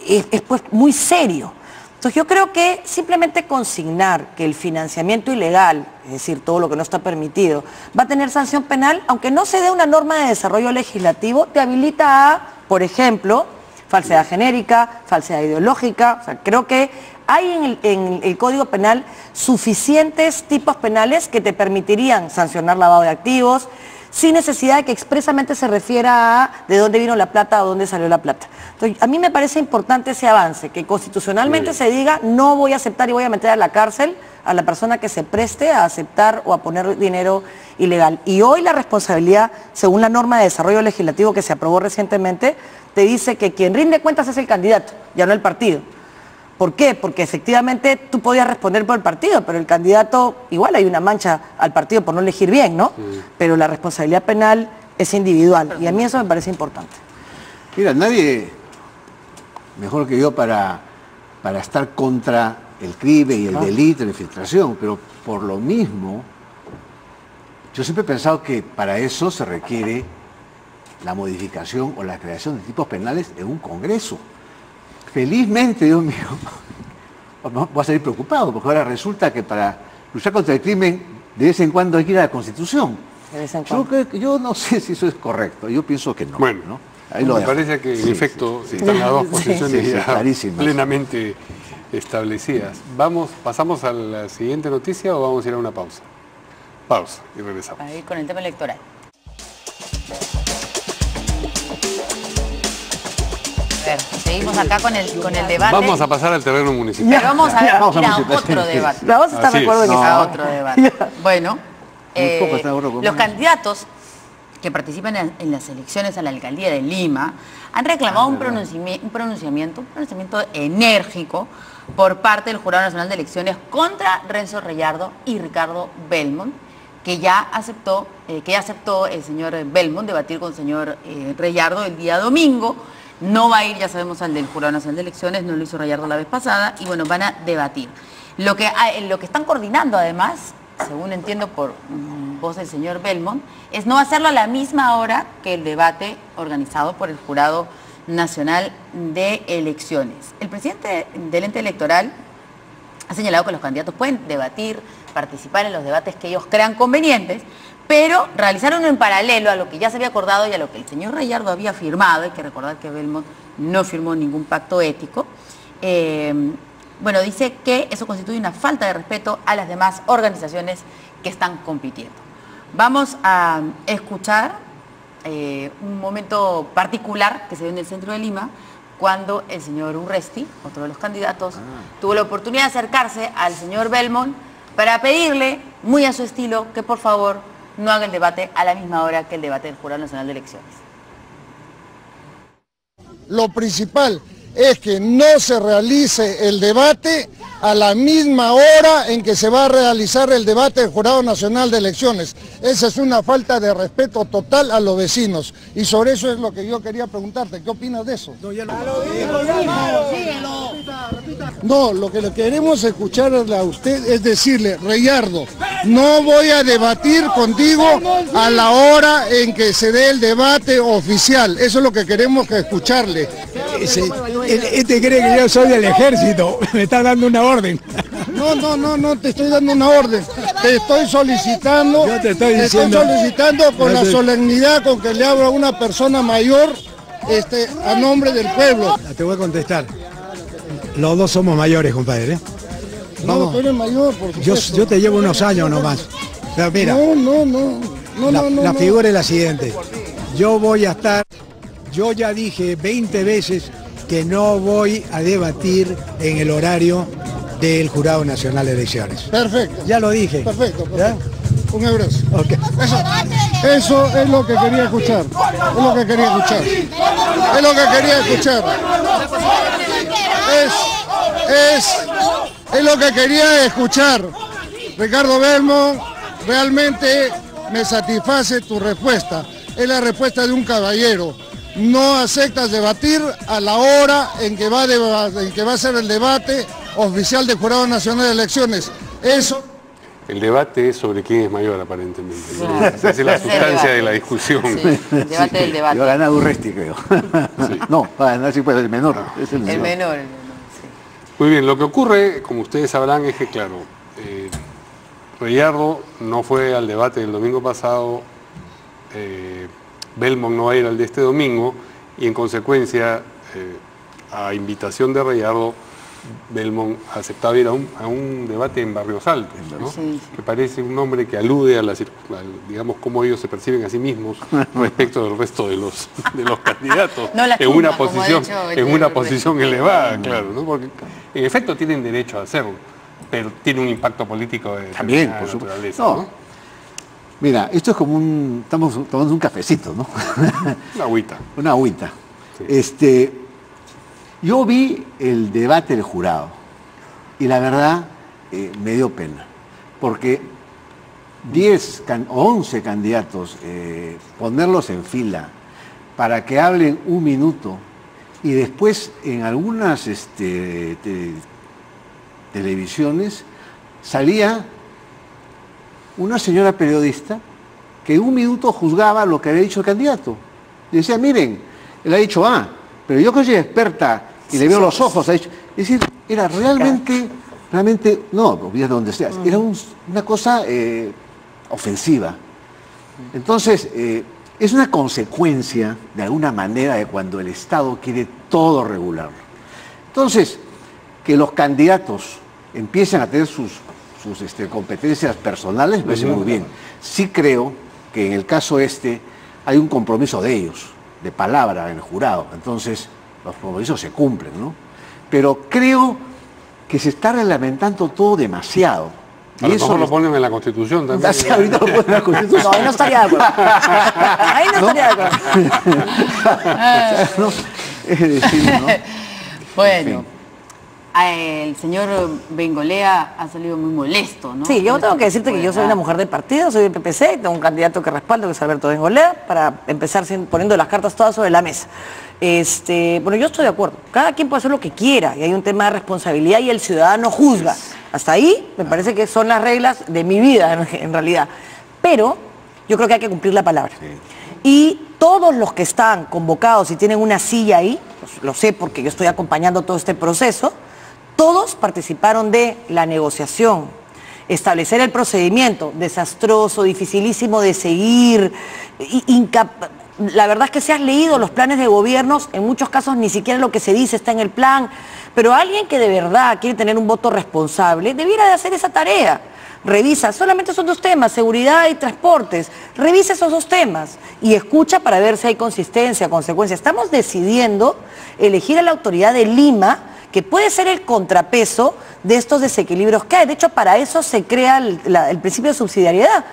es pues muy serio. Entonces yo creo que simplemente consignar que el financiamiento ilegal, es decir, todo lo que no está permitido, va a tener sanción penal, aunque no se dé una norma de desarrollo legislativo, te habilita a, por ejemplo, falsedad genérica, falsedad ideológica. O sea, creo que hay en el Código Penal suficientes tipos penales que te permitirían sancionar lavado de activos, sin necesidad de que expresamente se refiera a de dónde vino la plata o dónde salió la plata. Entonces, a mí me parece importante ese avance, que constitucionalmente se diga no voy a aceptar y voy a meter a la cárcel a la persona que se preste a aceptar o a poner dinero ilegal. Y hoy la responsabilidad, según la norma de desarrollo legislativo que se aprobó recientemente, te dice que quien rinde cuentas es el candidato, ya no el partido. ¿Por qué? Porque efectivamente tú podías responder por el partido, pero el candidato, igual hay una mancha al partido por no elegir bien, ¿no? Pero la responsabilidad penal es individual y a mí eso me parece importante. Mira, nadie mejor que yo para estar contra el crimen y el delito, la infiltración, pero por lo mismo, yo siempre he pensado que para eso se requiere la modificación o la creación de tipos penales en un Congreso. Felizmente, Dios mío, voy a salir preocupado, porque ahora resulta que para luchar contra el crimen de vez en cuando hay que ir a la Constitución. De vez en cuando. Yo no sé si eso es correcto, yo pienso que no. Bueno, ¿no? Me parece que en efecto están las dos posiciones ya plenamente establecidas. ¿Pasamos a la siguiente noticia o vamos a ir a una pausa? Pausa y regresamos. Ahí con el tema electoral. A ver, seguimos acá con el debate. Vamos a pasar al terreno municipal. Pero vamos a ir a otro debate. Vamos a estar de acuerdo en eso. A otro debate. Bueno, los candidatos que participan en las elecciones a la alcaldía de Lima han reclamado un pronunciamiento enérgico por parte del Jurado Nacional de Elecciones contra Renzo Reyardo y Ricardo Belmont, que ya aceptó el señor Belmont debatir con el señor Reyardo el día domingo. No va a ir, ya sabemos, al del Jurado Nacional de Elecciones, no lo hizo Reyardo la vez pasada, y bueno, van a debatir. Lo que están coordinando además, según entiendo por voz del señor Belmont, es no hacerlo a la misma hora que el debate organizado por el Jurado Nacional de Elecciones. El presidente del ente electoral ha señalado que los candidatos pueden debatir, participar en los debates que ellos crean convenientes, pero realizaron en paralelo a lo que ya se había acordado y a lo que el señor Reyardo había firmado. Hay que recordar que Belmont no firmó ningún pacto ético. Bueno, dice que eso constituye una falta de respeto a las demás organizaciones que están compitiendo. Vamos a escuchar un momento particular que se dio en el centro de Lima, cuando el señor Urresti, otro de los candidatos, tuvo la oportunidad de acercarse al señor Belmont para pedirle, muy a su estilo, que por favor no haga el debate a la misma hora que el debate del Jurado Nacional de Elecciones. Lo principal es que no se realice el debate a la misma hora en que se va a realizar el debate del Jurado Nacional de Elecciones. Esa es una falta de respeto total a los vecinos. Y sobre eso es lo que yo quería preguntarte. ¿Qué opinas de eso? No, lo que le queremos escuchar a usted es decirle, Reyardo, no voy a debatir contigo a la hora en que se dé el debate oficial. Eso es lo que queremos escucharle. Este cree que yo soy del ejército, me está dando una orden. No, te estoy dando una orden. Te estoy solicitando, yo te estoy solicitando con la solemnidad con que le hablo a una persona mayor a nombre del pueblo. Te voy a contestar. Los dos somos mayores, compadre. No, tú eres mayor, por supuesto. Yo te llevo unos años nomás. Pero mira, la figura es la siguiente. Yo voy a estar, yo ya dije 20 veces que no voy a debatir en el horario del Jurado Nacional de Elecciones. Perfecto. Ya lo dije. Perfecto. Un abrazo. Okay. Eso es lo que quería escuchar. Es lo que quería escuchar. Es lo que quería escuchar. Ricardo Belmont, realmente me satisface tu respuesta. Es la respuesta de un caballero. No aceptas debatir a la hora en que va a ser el debate oficial del Jurado Nacional de Elecciones. Eso. El debate es sobre quién es mayor, aparentemente. ¿No? Esa es la sustancia de la discusión. Sí, el debate del debate. Yo he ganado Urresti, creo. Sí. No, para ganar sí, pues el menor. Es el menor. Sí. Muy bien, lo que ocurre, como ustedes sabrán, es que, claro, Reyardo no fue al debate del domingo pasado, Belmont no va a ir al de este domingo, y en consecuencia, a invitación de Reyardo, Belmont aceptaba ir a un debate en Barrios Altos, ¿no? Sí. Que parece un nombre que alude a digamos, cómo ellos se perciben a sí mismos respecto del resto de los candidatos, en una posición elevada, claro, ¿no? Porque en efecto tienen derecho a hacerlo, pero tiene un impacto político de también, por supuesto. ¿No? Mira, esto es como estamos tomando un cafecito, ¿no? Una agüita. Una agüita. Sí. Yo vi el debate del jurado y la verdad me dio pena, porque 10 o 11 candidatos, ponerlos en fila para que hablen un minuto y después en algunas televisiones salía una señora periodista que en un minuto juzgaba lo que había dicho el candidato. Y decía, miren, él ha dicho A, pero yo que soy experta y le veo los ojos, es decir, era realmente, no, olvídate donde sea, era una cosa ofensiva. Entonces, es una consecuencia, de alguna manera, de cuando el Estado quiere todo regular. Entonces, que los candidatos empiecen a tener sus competencias personales, me parece muy bien. Sí creo que en el caso hay un compromiso de ellos, de palabra en el jurado. Entonces, los compromisos se cumplen, ¿no? Pero creo que se está reglamentando todo demasiado. A lo mejor lo ponen en la Constitución también. Sí, ahorita lo ponen en la Constitución. No, ahí no estaría de acuerdo. Ahí no estaría de acuerdo. Es decir, ¿no? Bueno. El señor Bengolea ha salido muy molesto, ¿no? Sí, yo tengo que decirte que yo soy una mujer del partido, soy del PPC, tengo un candidato que respaldo, que es Alberto Bengolea, para empezar poniendo las cartas todas sobre la mesa. Bueno, yo estoy de acuerdo, cada quien puede hacer lo que quiera, y hay un tema de responsabilidad y el ciudadano juzga. Hasta ahí me parece que son las reglas de mi vida, en realidad. Pero yo creo que hay que cumplir la palabra. Sí. Y todos los que están convocados y tienen una silla ahí, pues, lo sé porque yo estoy acompañando todo este proceso, todos participaron de la negociación, establecer el procedimiento, desastroso, dificilísimo de seguir, la verdad es que si has leído los planes de gobiernos, en muchos casos ni siquiera lo que se dice está en el plan, pero alguien que de verdad quiere tener un voto responsable, debiera de hacer esa tarea. Revisa, solamente son 2 temas, seguridad y transportes, revisa esos 2 temas y escucha para ver si hay consistencia, consecuencia. Estamos decidiendo elegir a la autoridad de Lima, que puede ser el contrapeso de estos desequilibrios que hay. De hecho, para eso se crea el principio de subsidiariedad,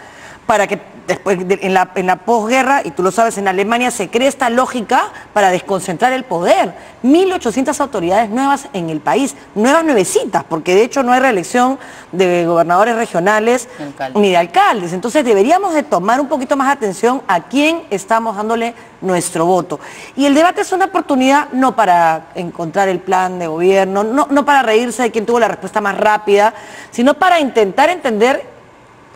para que después en la posguerra, y tú lo sabes, en Alemania se crea esta lógica para desconcentrar el poder. 1.800 autoridades nuevas en el país, nuevecitas, porque de hecho no hay reelección de gobernadores regionales ni de alcaldes. Entonces deberíamos de tomar un poquito más atención a quién estamos dándole nuestro voto. Y el debate es una oportunidad no para encontrar el plan de gobierno, no para reírse de quién tuvo la respuesta más rápida, sino para intentar entender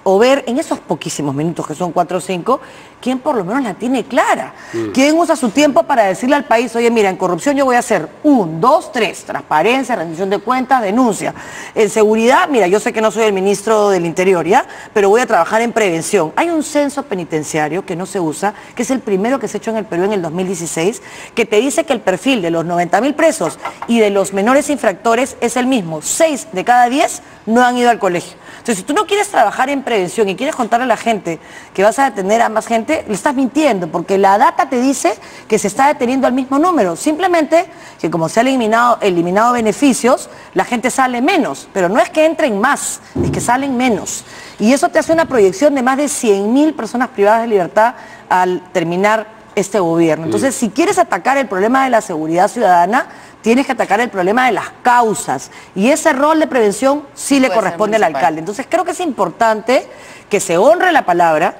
o ver en esos poquísimos minutos, que son 4 o 5, quién por lo menos la tiene clara. ¿Quién usa su tiempo para decirle al país, oye, mira, en corrupción yo voy a hacer 1, 2, 3, transparencia, rendición de cuentas, denuncia. En seguridad, mira, yo sé que no soy el ministro del Interior, ¿ya? Pero voy a trabajar en prevención. Hay un censo penitenciario que no se usa, que es el primero que se ha hecho en el Perú en el 2016, que te dice que el perfil de los 90.000 presos y de los menores infractores es el mismo. 6 de cada 10 no han ido al colegio. Entonces, si tú no quieres trabajar en prevención y quieres contarle a la gente que vas a detener a más gente, le estás mintiendo, porque la data te dice que se está deteniendo al mismo número. Simplemente que como se han eliminado beneficios, la gente sale menos. Pero no es que entren más, es que salen menos. Y eso te hace una proyección de más de 100.000 personas privadas de libertad al terminar este gobierno. Entonces, si quieres atacar el problema de la seguridad ciudadana, tienes que atacar el problema de las causas. Y ese rol de prevención sí le corresponde al alcalde. Entonces creo que es importante que se honre la palabra.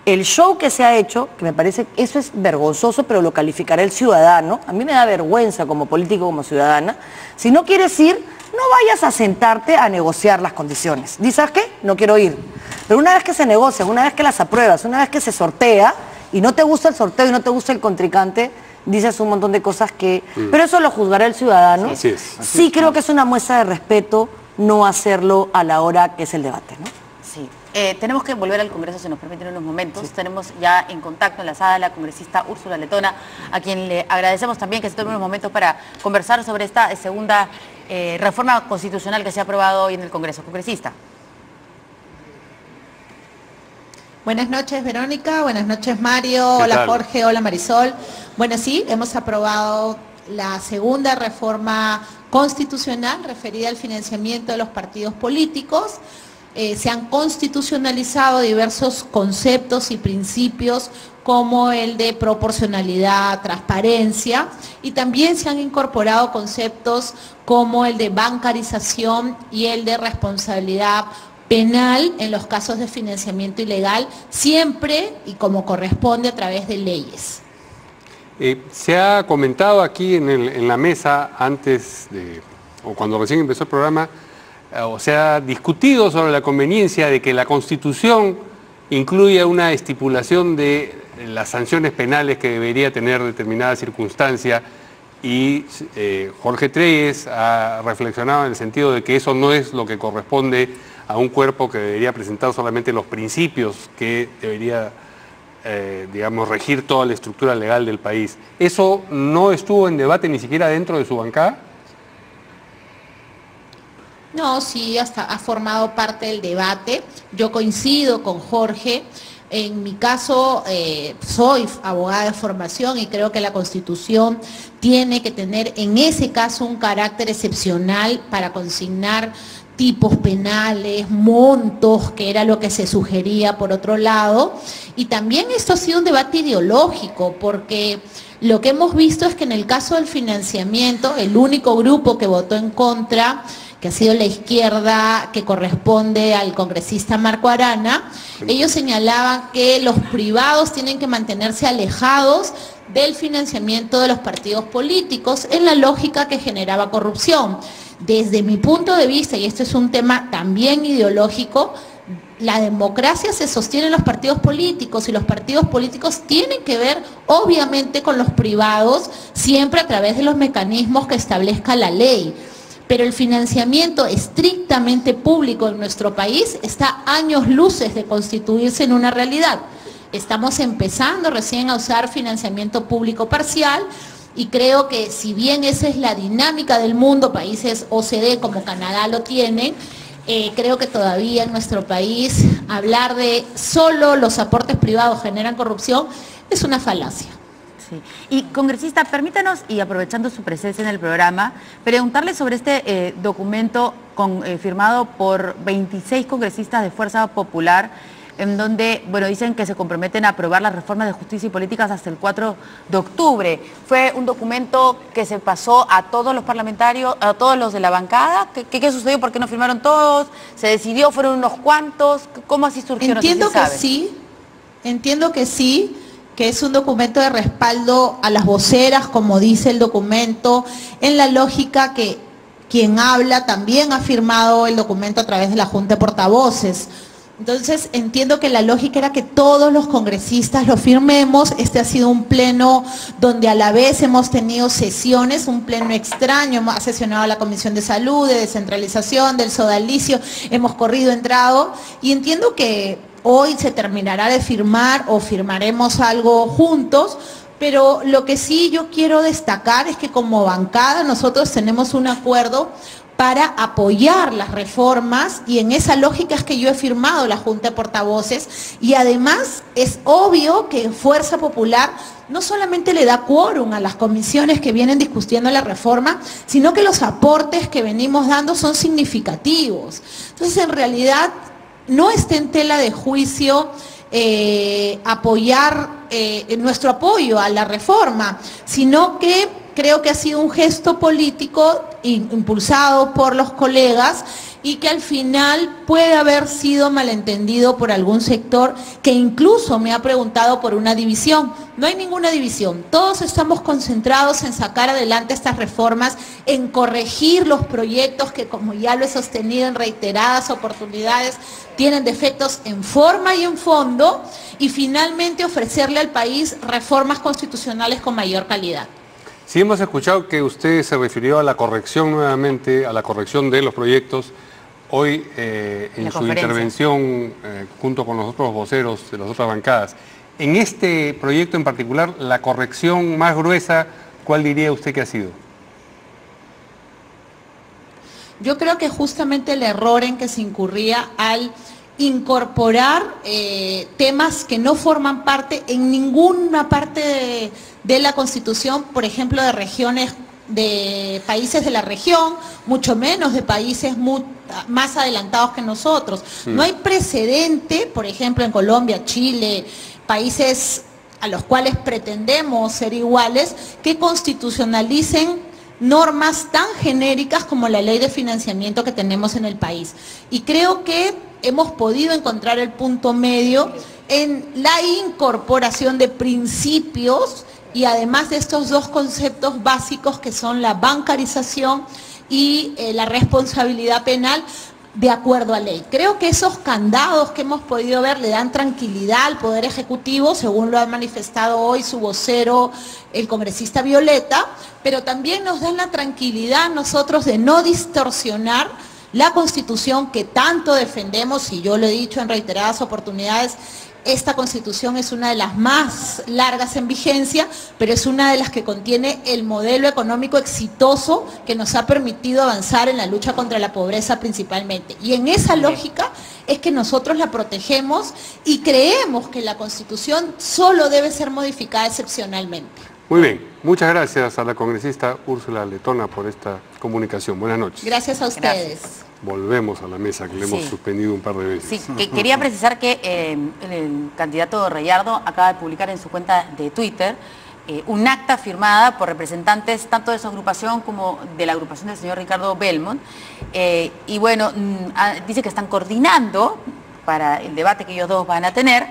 El show que se ha hecho, que me parece que eso es vergonzoso, pero lo calificará el ciudadano. A mí me da vergüenza como político, como ciudadana. Si no quieres ir, no vayas a sentarte a negociar las condiciones. ¿Dices, sabes qué? No quiero ir. Pero una vez que se negocian, una vez que las apruebas, una vez que se sortea, y no te gusta el sorteo y no te gusta el contrincante, dices un montón de cosas que... Pero eso lo juzgará el ciudadano. Así es. Sí creo que es una muestra de respeto no hacerlo a la hora que es el debate, ¿no? Sí. Tenemos que volver al Congreso, si nos permiten unos momentos. Sí. Tenemos ya en contacto, enlazada, la congresista Úrsula Letona, a quien le agradecemos también que se tome unos momentos para conversar sobre esta segunda reforma constitucional que se ha aprobado hoy en el Congreso. Congresista. Buenas noches, Verónica. Buenas noches, Mario. Hola, Jorge. Hola, Marisol. Bueno, sí, hemos aprobado la segunda reforma constitucional referida al financiamiento de los partidos políticos. Se han constitucionalizado diversos conceptos y principios como el de proporcionalidad, transparencia, y también se han incorporado conceptos como el de bancarización y el de responsabilidad penal en los casos de financiamiento ilegal, siempre y como corresponde a través de leyes. Se ha comentado aquí en la mesa antes o cuando recién empezó el programa, o se ha discutido sobre la conveniencia de que la Constitución incluya una estipulación de las sanciones penales que debería tener determinada circunstancia, y Jorge Treyes ha reflexionado en el sentido de que eso no es lo que corresponde a un cuerpo que debería presentar solamente los principios que debería, digamos, regir toda la estructura legal del país. ¿Eso no estuvo en debate ni siquiera dentro de su bancada? No, sí, hasta ha formado parte del debate. Yo coincido con Jorge. En mi caso, soy abogada de formación y creo que la Constitución tiene que tener en ese caso un carácter excepcional para consignar tipos penales, montos, que era lo que se sugería por otro lado. Y también esto ha sido un debate ideológico, porque lo que hemos visto es que en el caso del financiamiento, el único grupo que votó en contra, que ha sido la izquierda, que corresponde al congresista Marco Arana, ellos señalaban que los privados tienen que mantenerse alejados del financiamiento de los partidos políticos en la lógica que generaba corrupción. Desde mi punto de vista, y este es un tema también ideológico, la democracia se sostiene en los partidos políticos y los partidos políticos tienen que ver obviamente con los privados, siempre a través de los mecanismos que establezca la ley. Pero el financiamiento estrictamente público en nuestro país está a años luces de constituirse en una realidad. Estamos empezando recién a usar financiamiento público parcial y creo que si bien esa es la dinámica del mundo, países OCDE como Canadá lo tienen, creo que todavía en nuestro país hablar de solo los aportes privados generan corrupción es una falacia. Sí. Y congresista, permítanos, y aprovechando su presencia en el programa, preguntarle sobre este documento firmado por 26 congresistas de Fuerza Popular, en donde, bueno, dicen que se comprometen a aprobar las reformas de justicia y políticas hasta el 4 de octubre. ¿Fue un documento que se pasó a todos los parlamentarios, a todos los de la bancada? ¿Qué sucedió? ¿Por qué no firmaron todos? ¿Se decidió? ¿Fueron unos cuantos? ¿Cómo así surgieron? Entiendo que sí, que es un documento de respaldo a las voceras, como dice el documento, en la lógica que quien habla también ha firmado el documento a través de la Junta de Portavoces. Entonces entiendo que la lógica era que todos los congresistas lo firmemos. Este ha sido un pleno donde a la vez hemos tenido sesiones, un pleno extraño, ha sesionado la Comisión de Salud, de Descentralización, del Sodalicio, hemos corrido, entrado, y entiendo que hoy se terminará de firmar o firmaremos algo juntos. Pero lo que sí yo quiero destacar es que como bancada nosotros tenemos un acuerdo para apoyar las reformas, y en esa lógica es que yo he firmado la Junta de Portavoces, y además es obvio que Fuerza Popular no solamente le da quórum a las comisiones que vienen discutiendo la reforma, sino que los aportes que venimos dando son significativos. Entonces, en realidad, no está en tela de juicio apoyar nuestro apoyo a la reforma, sino que creo que ha sido un gesto político impulsado por los colegas y que al final puede haber sido malentendido por algún sector que incluso me ha preguntado por una división. No hay ninguna división, todos estamos concentrados en sacar adelante estas reformas, en corregir los proyectos que, como ya lo he sostenido en reiteradas oportunidades, tienen defectos en forma y en fondo, y finalmente ofrecerle al país reformas constitucionales con mayor calidad. Sí, hemos escuchado que usted se refirió a la corrección nuevamente, a la corrección de los proyectos. Hoy, en su intervención, junto con los otros voceros de las otras bancadas, en este proyecto en particular, la corrección más gruesa, ¿cuál diría usted que ha sido? Yo creo que justamente el error en que se incurría al incorporar temas que no forman parte en ninguna parte de la Constitución, por ejemplo, de regiones, de países de la región, mucho menos de países más adelantados que nosotros. No hay precedente, por ejemplo, en Colombia, Chile, países a los cuales pretendemos ser iguales, que constitucionalicen normas tan genéricas como la ley de financiamiento que tenemos en el país. Y creo que hemos podido encontrar el punto medio en la incorporación de principios y además de estos dos conceptos básicos que son la bancarización y la responsabilidad penal de acuerdo a ley. Creo que esos candados que hemos podido ver le dan tranquilidad al Poder Ejecutivo, según lo ha manifestado hoy su vocero, el congresista Violeta, pero también nos dan la tranquilidad a nosotros de no distorsionar la Constitución que tanto defendemos, y yo lo he dicho en reiteradas oportunidades. Esta Constitución es una de las más largas en vigencia, pero es una de las que contiene el modelo económico exitoso que nos ha permitido avanzar en la lucha contra la pobreza principalmente. Y en esa lógica es que nosotros la protegemos y creemos que la Constitución solo debe ser modificada excepcionalmente. Muy bien, muchas gracias a la congresista Úrsula Letona por esta comunicación. Buenas noches. Gracias a ustedes. Gracias. Volvemos a la mesa que le hemos suspendido un par de veces. Sí, que quería precisar que el candidato Rayardo acaba de publicar en su cuenta de Twitter un acta firmada por representantes tanto de su agrupación como de la agrupación del señor Ricardo Belmont. Y bueno, dice que están coordinando para el debate que ellos dos van a tener,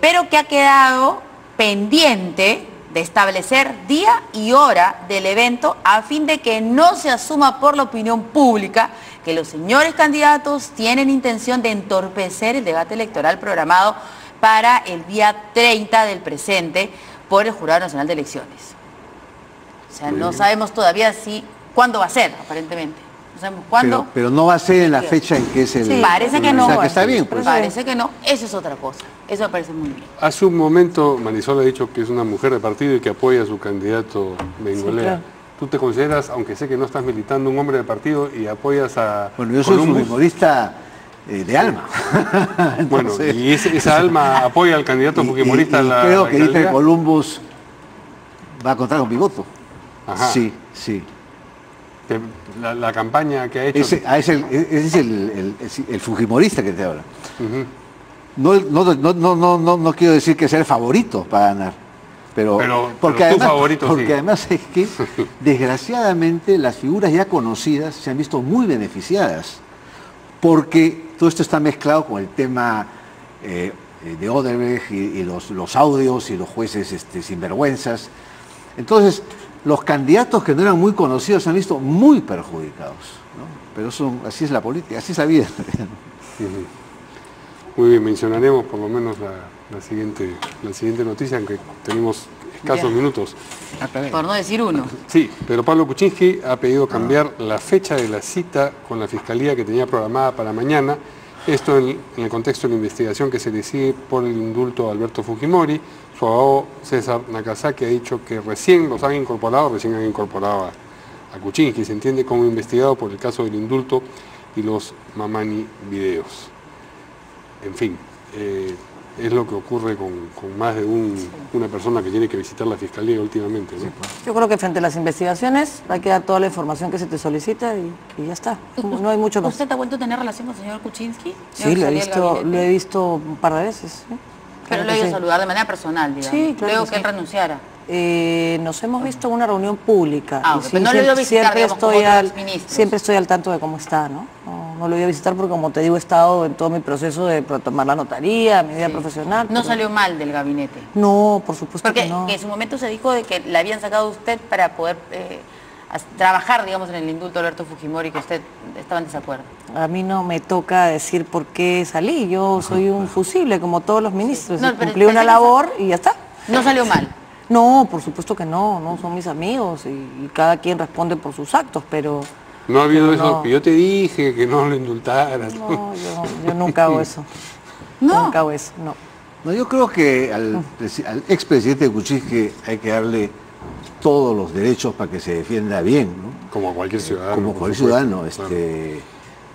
pero que ha quedado pendiente de establecer día y hora del evento a fin de que no se asuma por la opinión pública que los señores candidatos tienen intención de entorpecer el debate electoral programado para el día 30 del presente por el Jurado Nacional de Elecciones. O sea, no sabemos todavía cuándo va a ser, aparentemente. No sabemos cuándo. Pero no va a ser en la fecha en que es el... Sí, parece que no. O sea, que está bien. Pues. Parece que no. Eso es otra cosa. Eso me parece muy bien. Hace un momento Marisol ha dicho que es una mujer de partido y que apoya a su candidato Bengolea. Sí, claro. ¿Tú te consideras, aunque sé que no estás militando, un hombre de partido y apoyas a... Bueno, yo soy fujimorista de alma. Entonces, bueno, y esa alma apoya al candidato fujimorista. Creo que Dieter Columbus va a contar con mi voto. Ajá. Sí, sí. La campaña que ha hecho... Ese es el fujimorista que te habla. No quiero decir que sea el favorito para ganar. Pero porque además es que desgraciadamente las figuras ya conocidas se han visto muy beneficiadas, porque todo esto está mezclado con el tema de Odebrecht y los audios y los jueces sinvergüenzas. Entonces los candidatos que no eran muy conocidos se han visto muy perjudicados, ¿no? Pero así es la política, así es la vida. Muy bien, mencionaremos por lo menos la siguiente noticia, aunque tenemos escasos minutos. Por no decir uno. Sí, pero Pablo Kuczynski ha pedido cambiar la fecha de la cita con la Fiscalía que tenía programada para mañana. Esto en el contexto de la investigación que se le sigue por el indulto a Alberto Fujimori. Su abogado César Nakazaki ha dicho que recién han incorporado a Kuczynski. Se entiende como investigado por el caso del indulto y los Mamani videos. En fin, es lo que ocurre con más de una persona que tiene que visitar la Fiscalía últimamente, ¿no? Yo creo que frente a las investigaciones hay que dar toda la información que se te solicita y ya está. No hay mucho más. ¿Usted ha vuelto a tener relación con el señor Kuczynski? Sí, lo he visto un par de veces. ¿Sí? Pero lo he ido a saludar de manera personal, digamos. Sí, claro. Luego que él renunciara. Nos hemos visto en una reunión pública. Ah, y sí, pero no lo he ido a visitar, siempre estoy al tanto de cómo está, ¿no? No lo voy a visitar porque, como te digo, he estado en todo mi proceso de tomar la notaría, mi vida profesional. ¿No salió mal del gabinete? No, por supuesto que no. Porque en su momento se dijo de que la habían sacado a usted para poder trabajar, digamos, en el indulto de Alberto Fujimori, que usted estaba en desacuerdo. A mí no me toca decir por qué salí. Yo soy un fusible, como todos los ministros. No, cumplí una labor y ya está. ¿No salió mal? No, por supuesto que no son mis amigos y cada quien responde por sus actos, pero... No ha habido eso que yo te dije, que no lo indultaras. No, yo nunca hago eso. Nunca hago eso, no. No, yo creo que al expresidente Kuczynski hay que darle todos los derechos para que se defienda bien, ¿no? Como cualquier ciudadano. Como cualquier ciudadano.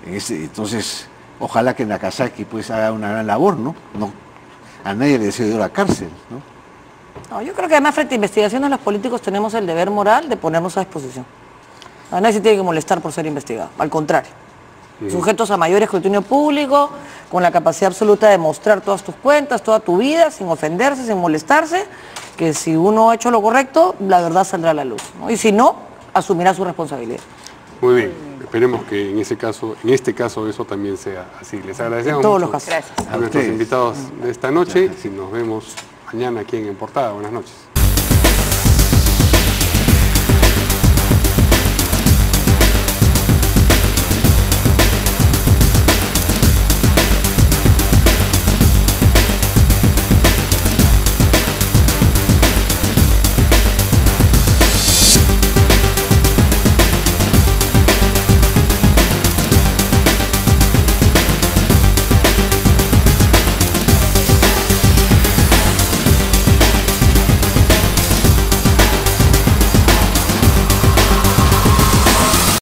Entonces, ojalá que Nakazaki pues haga una gran labor, ¿no? A nadie le deseo ir a la cárcel, ¿no? No, yo creo que además frente a investigaciones los políticos tenemos el deber moral de ponernos a disposición. A nadie se tiene que molestar por ser investigado, al contrario. Sujetos a mayor escrutinio público, con la capacidad absoluta de mostrar todas tus cuentas, toda tu vida, sin ofenderse, sin molestarse, que si uno ha hecho lo correcto, la verdad saldrá a la luz, ¿no? Y si no, asumirá su responsabilidad. Muy bien, esperemos que en este caso eso también sea así. Les agradecemos en todos mucho los casos. a nuestros invitados de esta noche y nos vemos mañana aquí en Portada. Buenas noches.